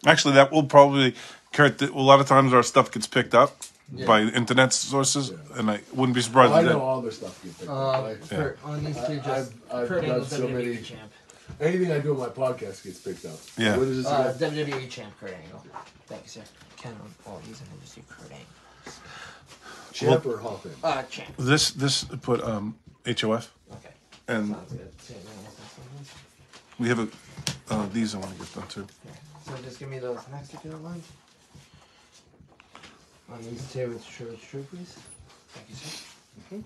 actually, that will probably, Kurt, a lot of times our stuff gets picked up by internet sources, and I wouldn't be surprised I if know that. all this stuff gets picked up. Kurt, on these two, just I've Kurt done Angle's so WWE many- champ. Anything I do on my podcast gets picked up. Yeah. What is this again? WWE champ, Kurt Angle. Thank you, sir. Ken on all these, and then just do Kurt Angle. Champ or Hall of Fame? Champ. This put HOF, Okay. and Sounds good. Same thing as this one. we have these I want to get done too. So just give me those next if you don't mind. On these two, it's true, please. Thank you, sir.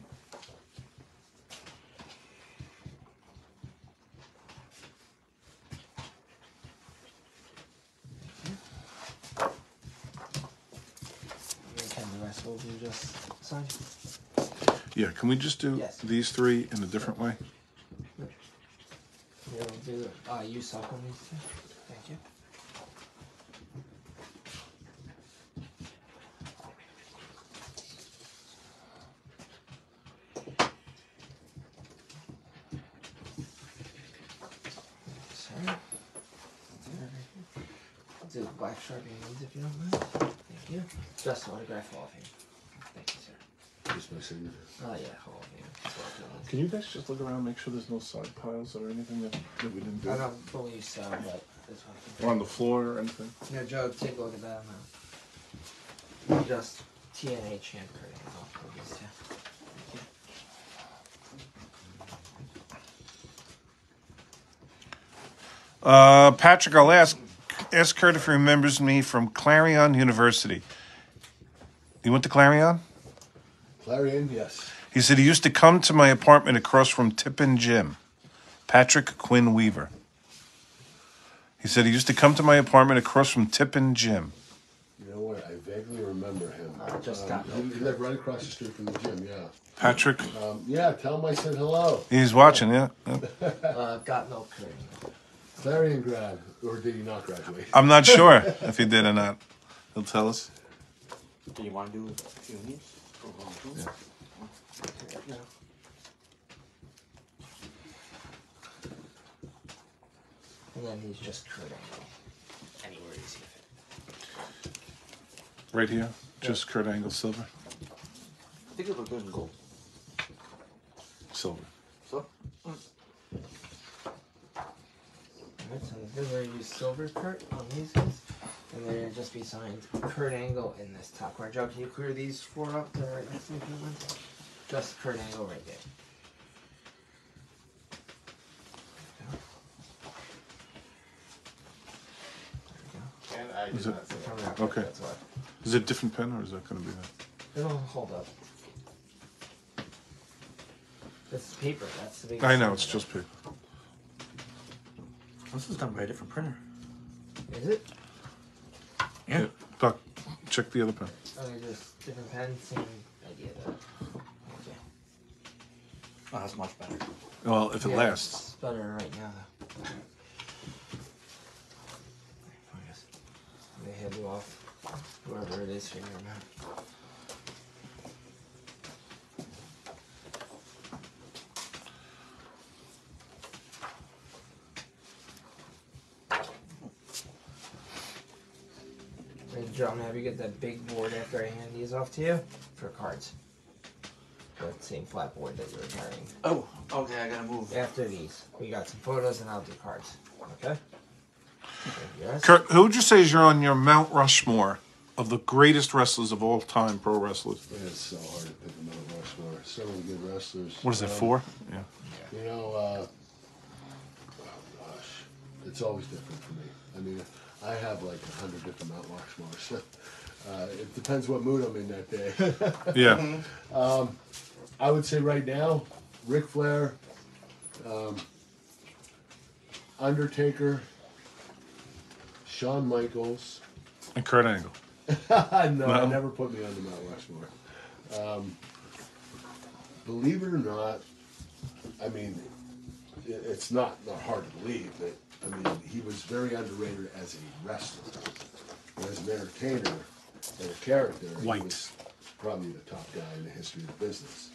And Ken, the rest will be just signed. Yeah, can we just do Yes. these three in a different way? We'll do you suck on these two. Thank you. Sorry. I'll do the black Sharpie needs if you don't mind. Thank you. Just autograph all of you. Thank you, sir. Just my signature. Oh yeah, hold on. Yeah. Can you guys just look around, make sure there's no side piles or anything that we didn't do? I don't believe so, but this one. Or on the floor or anything? Yeah, Joe, take a look at that now. Just TNA champ credit. I'll these two. Patrick, I'll ask Kurt if he remembers me from Clarion University. You went to Clarion? Clarion, yes. He said he used to come to my apartment across from Tippin Gym. Patrick Quinn Weaver. He said he used to come to my apartment across from Tippin Gym. You know what? I vaguely remember him. Just got he lived right across the street from the gym, yeah. Patrick? Yeah, tell him I said hello. He's watching, yeah. Got no credit. Clarion grad, or did he not graduate? I'm not sure if he did or not. He'll tell us. Do you want to do a few needs? Yeah. And then he's just Kurt Angle. Anywhere you see fit. Right here, just Kurt Angle, silver. I think it looked good in gold. Silver. So? Alright, so this is where you use silver Kurt on these guys. And then it'll just be signed Kurt Angle in this top corner. Joe, can you clear these four up to right next to each other? Just Kurt Angle right there. And I Is did it- not say that. Coming out, Okay. That's why. Is it a different pen or is that going to be that? It'll hold up. This is paper. That's the big. I know, it's just paper. This is done by a different printer. Is it? Yeah. Doc, check the other pen. Oh, they're just different pens. Same idea though. Okay. Oh, that's much better. Well, if it Yeah, lasts. It's better right now though. I guess they head you off. Whoever it is, figure them out. And Joe, I'm gonna have you get that big board after I hand these off to you for cards. That same flat board that you were carrying. Oh, okay, I gotta move. After these, we got some photos and I'll do cards. Okay? Yes. Kurt, who would you say is on your Mount Rushmore of the greatest wrestlers of all time, pro wrestlers? It's so hard to pick a Mount Rushmore. So many good wrestlers. What is it, 4? Yeah. You know, oh gosh, it's always different for me. I mean, I have like 100 different Mount Rushmores. It depends what mood I'm in that day. Yeah. I would say right now, Ric Flair, Undertaker, Shawn Michaels. And Kurt Angle. No, never put me on the Mount Rushmore. Believe it or not, I mean, it's not hard to believe, but I mean, he was very underrated as a wrestler. But as an entertainer and a character, White. he was probably the top guy in the history of the business.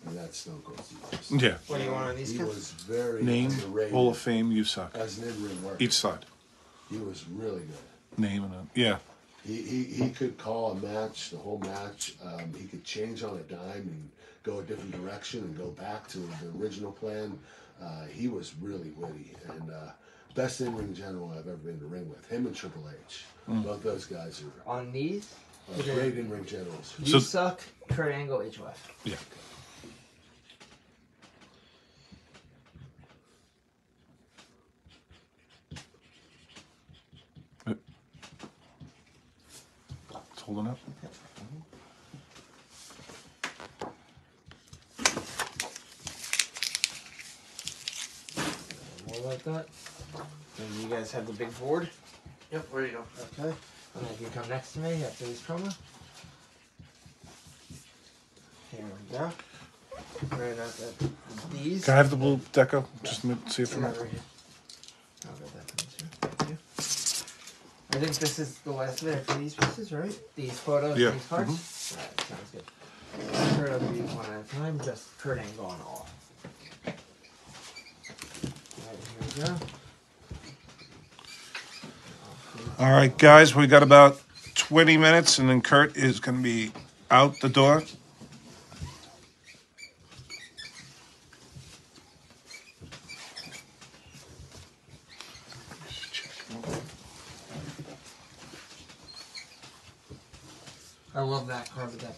And that's Stone Cold Steve Austin. Yeah. What do you want on these He guys? was very Name, underrated Hall of Fame, you suck. as an in-ring worker. Each side. He was really good. Name and a, yeah. He could call a match, the whole match. He could change on a dime and go a different direction and go back to the original plan. He was really witty and best in-ring general I've ever been in the ring with. Him and Triple H. Both those guys are On these, great in-ring generals. you So- suck, Kurt Angle, HOF. Yeah. It's holding up. More like that. And you guys have the big board. Yep, where you go? Okay. And then if you come next to me after this promo. Here we go. Right out that these. Can I have the blue deco? Just to see it Yeah, from right here. I'll get that from this here. Thank you. I think this is the last of it for these pieces, right? These photos, Yeah. these cards? Alright, sounds good. Kurt, I'll do these one at a time, just Kurt Angle on all. Alright, here we go. All right, guys, we got about 20 minutes, and then Kurt is going to be out the door.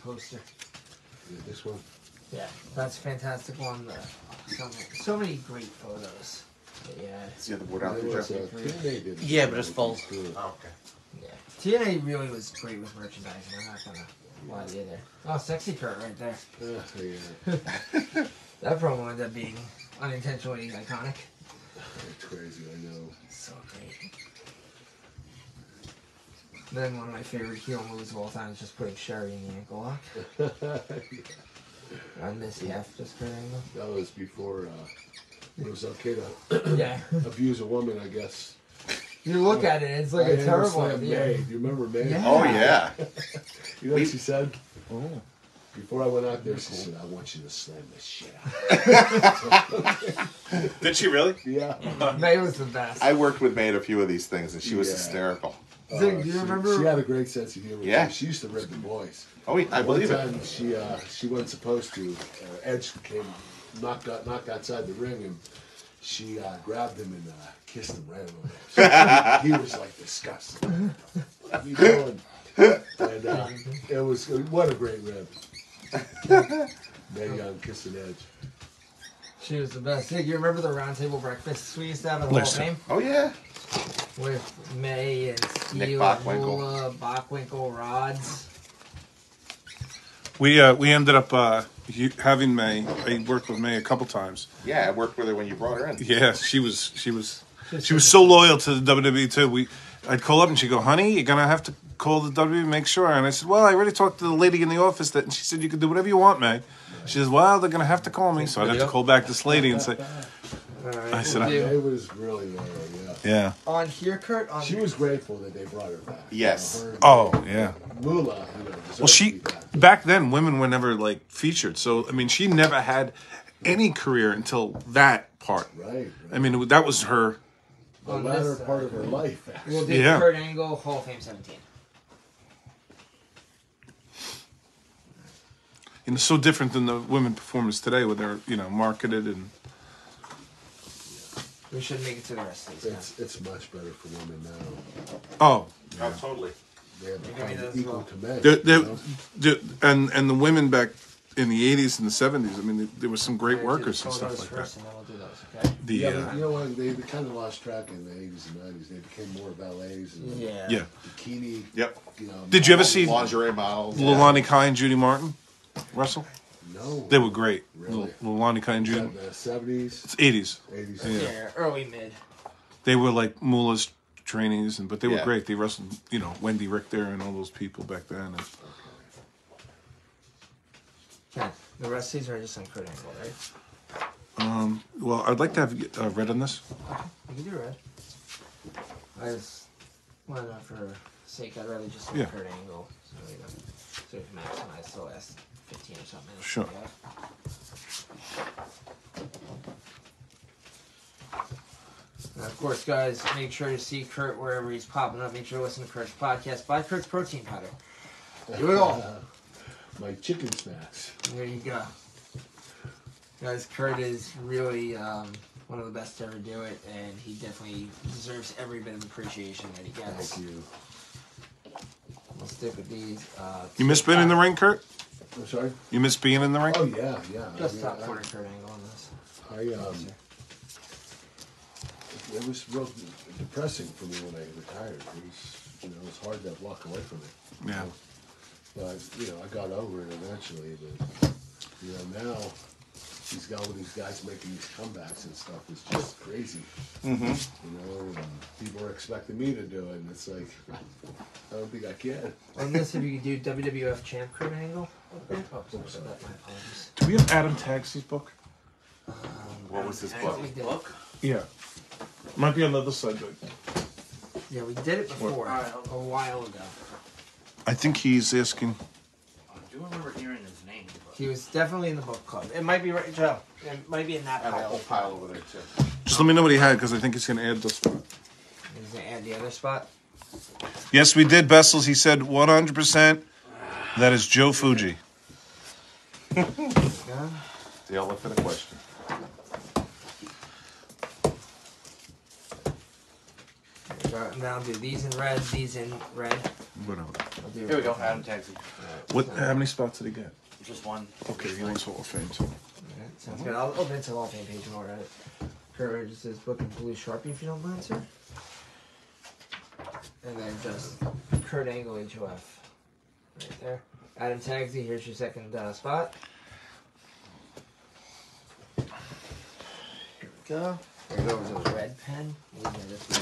poster. Yeah, this one. Yeah, that's a fantastic one. So many great photos. But yeah. See the board out There there, was, Jeff? TNA did Yeah, but it's full. good. Oh, okay. Yeah. TNA really was great with merchandising. I'm not gonna lie to you there. Oh, sexy Kurt right there. Yeah. That promo ended up being unintentionally iconic. It's crazy, I know. So great. Then one of my favorite heel moves of all time is just putting Sherry in the ankle lock. On this half, just Kurt Angle. That was before it was okay to Yeah. abuse a woman, I guess. You look at it, it's like a terrible Slam idea. May. Do you remember May? Yeah. Oh, yeah. You know what she said? Oh. Before I went out there, she said, I want you to slam this shit out. Did she really? Yeah. May was the best. I worked with May at a few of these things, and she was Yeah. hysterical. So, do you remember? She had a great sense of humor. Yeah. Too. She used to rip the boys. Oh, I One believe it. time she wasn't supposed to. Edge came, knocked outside the ring, and she grabbed him and kissed him right on the lips. He was like disgusted. What are you doing? And it was what a great rib. Mae Young kissing Edge. She was the best. Hey, you remember the round table breakfasts we used to have at the Hall of Listen. Fame? Oh, yeah. With May and Nick Steve, Bockwinkel. Mula, Bockwinkel, Rods. We ended up having May. I worked with May a couple times. Yeah, I worked with her when you brought her in. Yeah, she was so loyal to the WWE too. I'd call up and she'd go, "Honey, you're gonna have to call the WWE and make sure." And I said, "Well, I already talked to the lady in the office and she said you could do whatever you want, May." She says, "Well, they're gonna have to call me," so I'd have to call back this lady and say, I said, Mae was really loyal, yeah. "Yeah, On here, Kurt. On She was grateful that they brought her back. Yes. Her and oh yeah." Moolah, Well, she back then women were never like featured, so I mean, she never had any career until that part. Right. I mean, that was her. The on latter this part of her life, actually. We'll do Yeah. Kurt Angle, Hall of Fame 17. And it's so different than the women performers today, where they're marketed and. We should make it to the rest of these guys. It's much better for women now. Oh, Oh, totally. They have Maybe become that's equal well. to men. They're- you know? and the women back in the 80s and the 70s. I mean, there were some great Alright, workers do and the stuff photos like first, that. and then we'll do those, okay? The Yeah, but you know what? They kind of lost track in the 80s and 90s. They became more ballets and yeah. bikini. Yep. You know, Did you ever see Lingerie models. Lilani Kai and Judy Martin wrestle? No. They were great. Really? Lilani Kai and Judy. In the 70s, It's 80s. 80s. Yeah, early mid. They were like Moolah's trainees, but they were Yeah. great. They wrestled, Wendy Richter and all those people back then. And Yeah, the rest of these are just on Kurt Angle, right? well, I'd like to have red on this. You can do red. I just, well, not for sake, I'd rather just do Yeah. Kurt Angle. So, so we can maximize the last 15 or something minutes. Sure. And of course, guys, make sure to see Kurt wherever he's popping up. Make sure to listen to Kurt's podcast. Buy Kurt's protein powder. Do it all. My chicken snacks. There you go. Guys, Kurt is really one of the best to ever do it, and he definitely deserves every bit of appreciation that he gets. Thank you. We'll stick with these. You miss being in the ring, Kurt? I'm sorry? You miss being in the ring? Oh, yeah, yeah. Just top corner Kurt Angle on this. It was real depressing for me when I retired. It was hard to walk away from it. Yeah. But, I got over it eventually. But, now he's got all these guys making these comebacks and stuff. It's just crazy. Mm-hmm. And people are expecting me to do it. And it's like, I don't think I can. On this, if you could do WWF Champ Kurt Angle. Okay. Oh, sorry. My apologies. Do we have Adam Taxey's book? What was his I book? thought we did. Yeah. Might be on the other side, but Yeah, we did it before, Alright, a while ago. I think he's asking. I do remember hearing his name. But... He was definitely in the book club. It might be right, Joe. It might be in that I have a pile. whole pile over there, too. Just let me know what he had, because I think he's going to add this spot. He's gonna add the other spot. Yes, we did, Bessels. He said 100%. That is Joe Fuji. Yeah. The elephant for the question. Now I'll do these in red, these in red. Whatever. I'll do. Here we go, Adam Taxi. What? How many spots did he get? Just one. Okay, he wants Hall of Fame too. Alright, sounds good. I'll open it to the Hall of Fame page and order it. Kurt just says book and blue Sharpie if you don't mind, sir. And then just Kurt Angle HOF. Right there. Adam Tagsy, here's your second spot. Here we go. There goes a red pen. This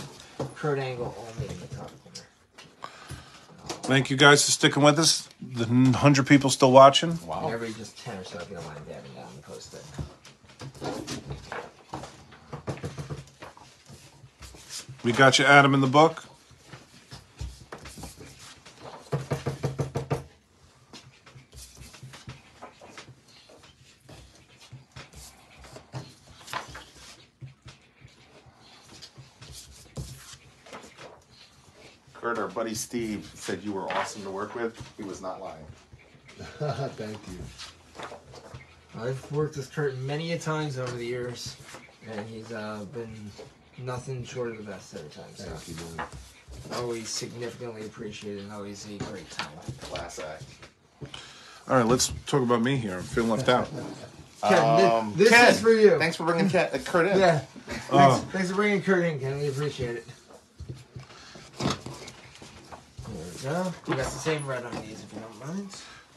Kurt Angle only in the top corner. Thank you guys for sticking with us. The 100 people still watching. Wow. Every just 10 or so if you don't mind dabbing down and post it. We got you, Adam, in the book. Kurt, our buddy Steve said you were awesome to work with. He was not lying. Thank you. I've worked with Kurt many a times over the years, and he's been nothing short of the best every time. So Thank you, man. always significantly appreciated and always a great time. Class act. All right, let's talk about me here. I'm feeling left out. Ken, this Ken, is for you. Thanks for bringing Kurt in. Yeah. Oh. Thanks for bringing Kurt in, Ken. We appreciate it. There we go. We got the same red on these if you don't mind.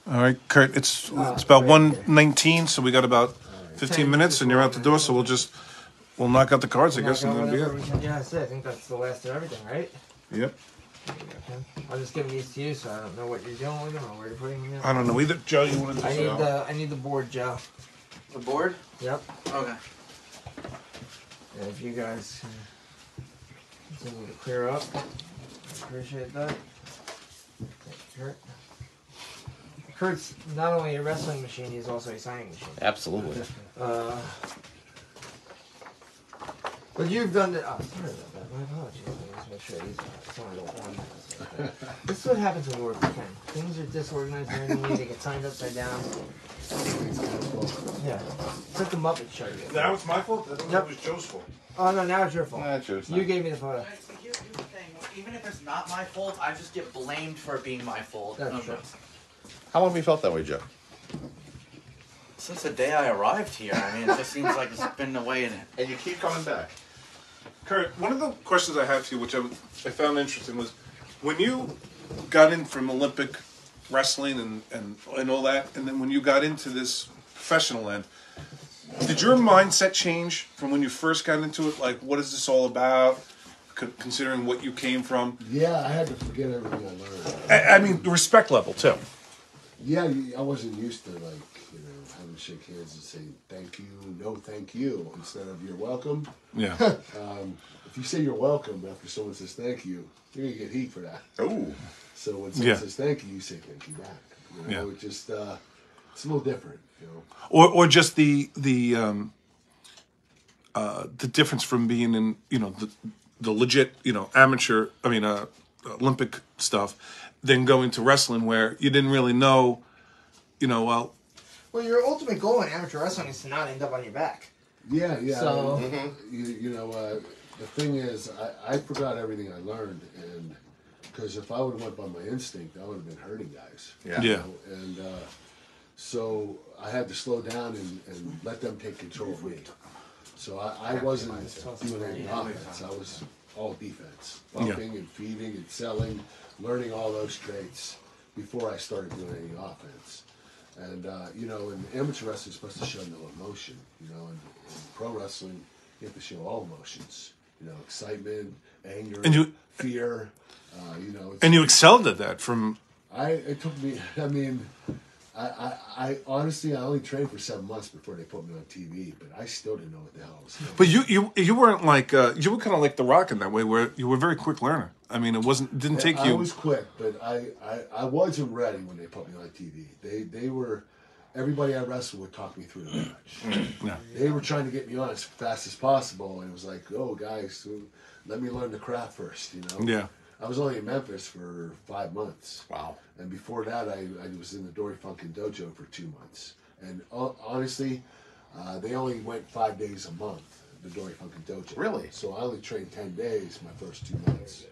All right, Kurt, it's about 1:19, so we got about 15 minutes, and you're out the door. So we'll knock out the cards, I guess, and that'll be it. Yeah, that's it. I think that's the last of everything, right? Yep. There you go, Ken. I'll just give these to you, so I don't know what you're doing with them or where you're putting them. I don't know either. Joe, you want to I do need so? I need the board, Joe. The board? Yep. Okay. And if you guys can continue to clear up, I appreciate that. Thank you, Kurt. Kurt's not only a wrestling machine, he's also a signing machine. Absolutely. But you've done it. Oh, sorry about that. My apologies. Let me just make sure these are some of the ones. This is what happens when we work with Ken. Things are disorganized randomly. They get signed upside down. Yeah. It's like the Muppet Show. Now it's my fault? Yep. That was Joe's fault. Oh, no, now it's your fault. Nah, Joe's You not. gave me the photo. Here's the thing. Even if it's not my fault, I just get blamed for it being my fault. That's true. How long have you felt that way, Joe? Since the day I arrived here, I mean, it just seems like it's been away in it. And you keep coming back. Kurt, one of the questions I had for you, which I found interesting, was when you got in from Olympic wrestling and all that, and then when you got into this professional end, did your mindset change from when you first got into it? Like, what is this all about? Considering what you came from. Yeah, I had to forget everything I learned. I mean, the respect level too. Yeah, I wasn't used to having to shake hands and say thank you, no thank you, instead of you're welcome. Yeah. If you say you're welcome after someone says thank you, you're gonna get heat for that. Oh. So when someone Yeah. says thank you, you say thank you back. You know, Yeah. it just it's a little different. You know. Or just the difference from being in the legit amateur Olympic stuff, than going to wrestling where you didn't really know, well. Well, your ultimate goal in amateur wrestling is to not end up on your back. Yeah, yeah. So- The thing is, I forgot everything I learned, and because if I would have went by my instinct, I would have been hurting guys. Yeah. Yeah. And so I had to slow down and let them take control of me. So I wasn't doing any offense. I was all defense, bumping and feeding and selling, learning all those traits before I started doing any offense. And in amateur wrestling, you're supposed to show no emotion. In pro wrestling, you have to show all emotions. Excitement, anger, And fear. And you excelled at that from. It took me. I mean, I honestly, I only trained for 7 months before they put me on TV, but I still didn't know what the hell I was doing. But you weren't like you were kind of like The Rock in that way, where you were a very quick learner. I mean, didn't take you. I was quick, but I wasn't ready when they put me on TV. They were. Everybody I wrestled would talk me through the match. Yeah. They were trying to get me on as fast as possible, and it was like, oh, guys, let me learn the craft first, Yeah. I was only in Memphis for 5 months. Wow. And before that, I was in the Dory Funkin' Dojo for 2 months. And honestly, they only went 5 days a month, the Dory Funkin' Dojo. Really? So I only trained 10 days my first 2 months.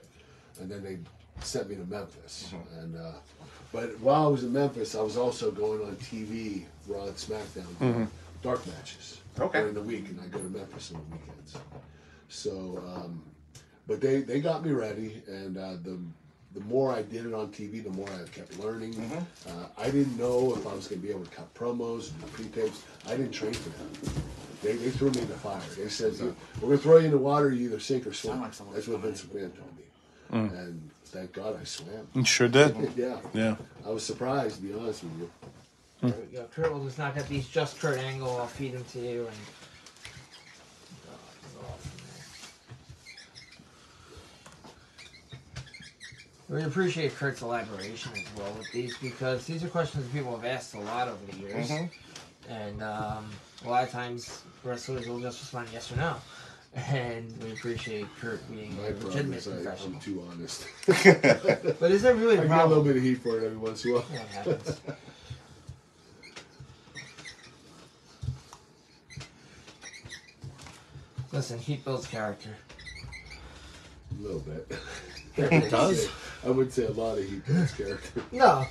And then they sent me to Memphis. And but while I was in Memphis, I was also going on TV, Raw and SmackDown, doing dark matches during the week, and I go to Memphis on the weekends. So, but they got me ready, and the more I did it on TV, the more I kept learning. I didn't know if I was going to be able to cut promos and do pre-tapes. I didn't train for that. They threw me in the fire. They said, we're going to throw you in the water, you either sink or swim. Like someone That's what Vince McMahon told me. And thank God I swam. You sure did. Yeah. I was surprised, to be honest with you. There we go. Kurt will just knock out these Just Kurt angle. I'll feed them to you and go off from there. We appreciate Kurt's elaboration as well with these because these are questions that people have asked a lot over the years. And a lot of times wrestlers will just respond yes or no. And we appreciate Kurt being My a problem legitimate is professional. I'm too honest. But is that really I a get a little problem? bit of heat for it every once in a while. Yeah, it happens. Listen, heat builds character. A little bit. It does? I wouldn't say a lot of heat builds character. No.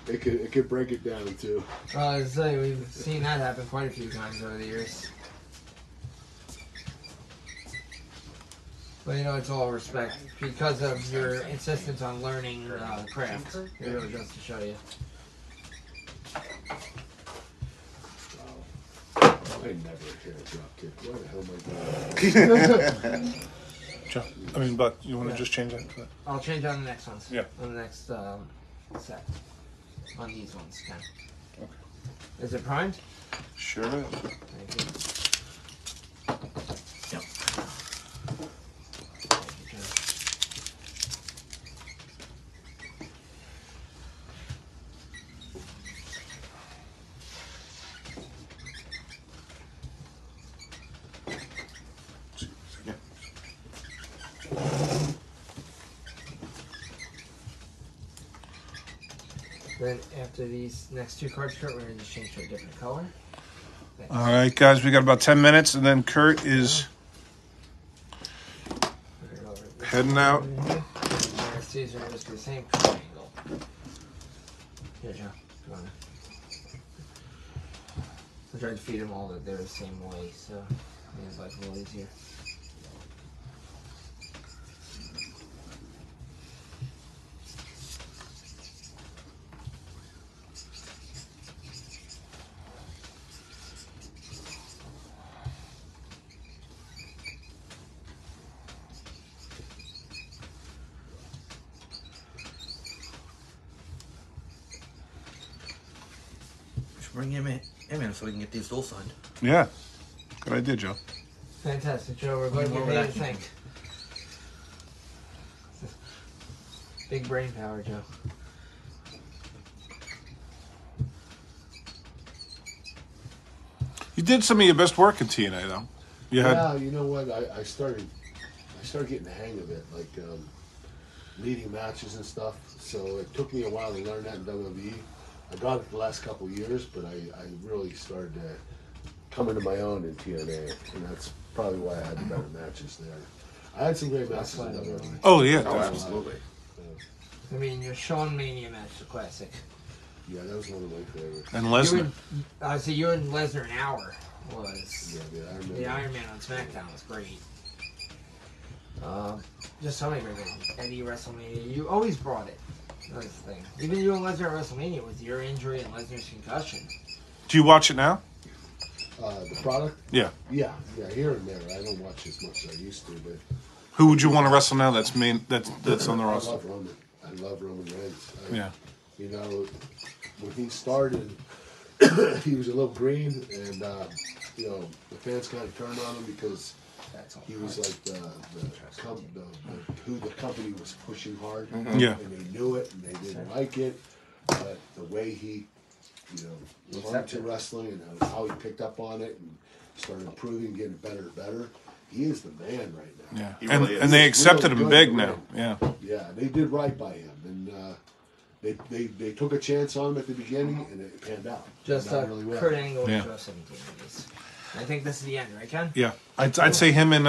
It could break it down too. I say we've seen that happen quite a few times over the years. But you know, it's all respect because of your insistence on learning the craft. It really goes to show you. I never hit a drop kick. Why the hell am I doing that? But you want to just change that? I'll change on the next ones. Yeah. On the next set. On these ones, Ken. Okay. Is it primed? Sure is. Thank you. Yep. Thank you, Ken. Then after these next two cards, Kurt, we're going to just change to a different color. Thanks. All right, guys, we got about 10 minutes, and then Kurt is Put it over this heading out. over here. And the next two are going to just be the same color angle. Here, Joe. Come on. I tried to feed them all that they're the same way, so it makes life a little easier. Bring him in so we can get these all signed. Yeah. Good idea, Joe. Fantastic, Joe. We're going to get More ready to relaxing. think. Big brain power, Joe. You did some of your best work in TNA, though. You had Yeah, you know what? I started getting the hang of it, like leading matches and stuff. So it took me a while to learn that in WWE. I got it the last couple of years, but I really started to come into my own in TNA, and that's probably why I had the better matches there. I had some great matches in WWE. Oh, yeah. Oh, definitely. absolutely. I mean, your Shawn Mania match, the classic. Yeah, that was one of my favorites. And You Lesnar. and, I see you and Lesnar an hour was Yeah, I remember. the Iron Man on SmackDown was great. Just so many great matches. Eddie WrestleMania, you always brought it. That's the thing. Even you and Lesnar at WrestleMania with your injury and Lesnar's concussion. Do you watch it now? The product? Yeah. Yeah, here and there. I don't watch as much as I used to, but Who would you want to wrestle now that's that's on the I roster? love Roman. I love Roman Reigns. Yeah. You know, when he started, he was a little green, and you know, the fans kind of turned on him because That's all. he was like who the company was pushing hard. Yeah. And they knew it, and they didn't like it. But the way he, you know, learned to wrestling and how he picked up on it and started improving, getting better and better, he is the man right now. Yeah. He really is. And they accepted Really him good big in the now. ring. Yeah. Yeah, they did right by him, and they took a chance on him at the beginning, and it panned out. Just Not really well. Kurt Angle Yeah. and Joe 17 movies. I think this is the end, right, Ken? Yeah. I'd say him and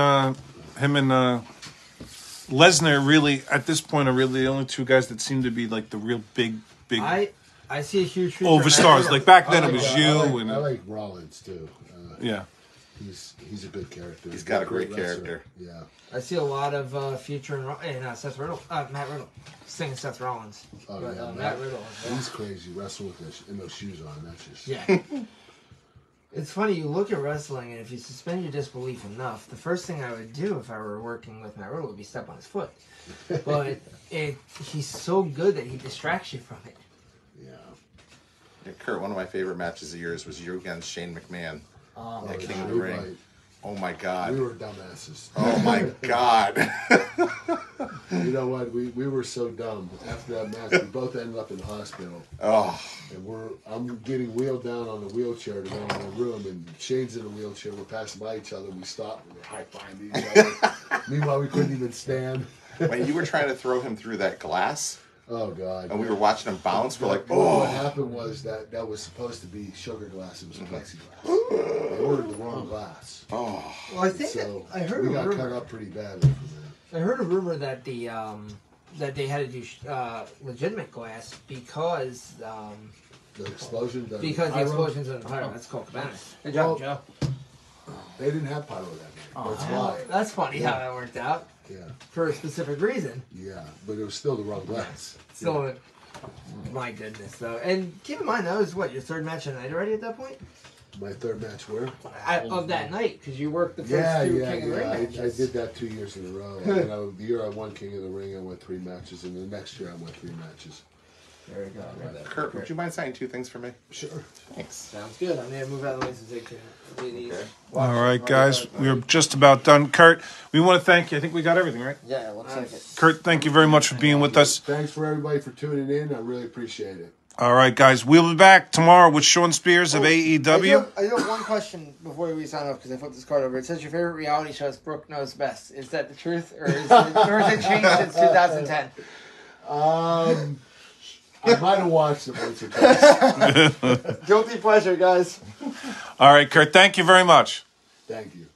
Lesnar really, at this point, are really the only two guys that seem to be like the real big. I see a huge future. Over stars. Like back then, I it was like, you. I and like Rollins too. yeah. He's a good character. He's got a great wrestler. character. Yeah. I see a lot of future in Seth Riddle, Matt Riddle, saying Seth Rollins. Oh But, yeah, Matt Riddle. He's crazy. Wrestling with those shoes on. That's just. Yeah. It's funny, you look at wrestling, and if you suspend your disbelief enough, the first thing I would do if I were working with Matt Riddle would be step on his foot. But he's so good that he distracts you from it. Yeah. Kurt, one of my favorite matches of yours was you against Shane McMahon at King of the you're Ring. right. Oh my God. We were dumbasses. Oh my God. You know what? We were so dumb. After that match, we both ended up in the hospital. Oh. And I'm getting wheeled down on a wheelchair to go in the room, and Shane's in a wheelchair. We're passing by each other, and we stop, and we're high-fiving each other. Meanwhile, we couldn't even stand. When you were trying to throw him through that glass, Oh, God. and we were watching him bounce, we're like, What oh. happened was that was supposed to be sugar glass. It was plexiglass. They ordered the wrong glass. Oh. Well, I think So I heard we a got cut rumor. up pretty badly from that. I heard a rumor that that they had to do legitimate glass because The explosion. the pyro, explosions in the pyro. That's called cabana. Good Well, job, Joe. They didn't have pyro that night. That's Well, why. that's funny how that worked out Yeah. for a specific reason. Yeah. But it was still the wrong glass. So, my goodness, though. And keep in mind, that was what, your third match of the night already at that point? My third match where? Of that night, because you worked the first Yeah, two yeah, King of the Ring yeah. I matches. did that 2 years in a row. And the year I won King of the Ring, I went 3 matches, and the next year I went 3 matches. There we go. I read that. Kurt, would you mind signing 2 things for me? Sure. Thanks. Sounds good. I'm going to move out of the way so they can do these. Okay. All right, guys. We're just about done. Kurt, we want to thank you. I think we got everything, right? Yeah, looks like it. Kurt, thank you very much for being with us. Thanks for everybody for tuning in. I really appreciate it. All right, guys. We'll be back tomorrow with Sean Spears of AEW. I do have one question before we sign off because I flipped this card over. It says your favorite reality show is Brooke Knows Best. Is that the truth, or is it changed since 2010? I might have watched it once or twice. Guilty pleasure, guys. All right, Kurt. Thank you very much. Thank you.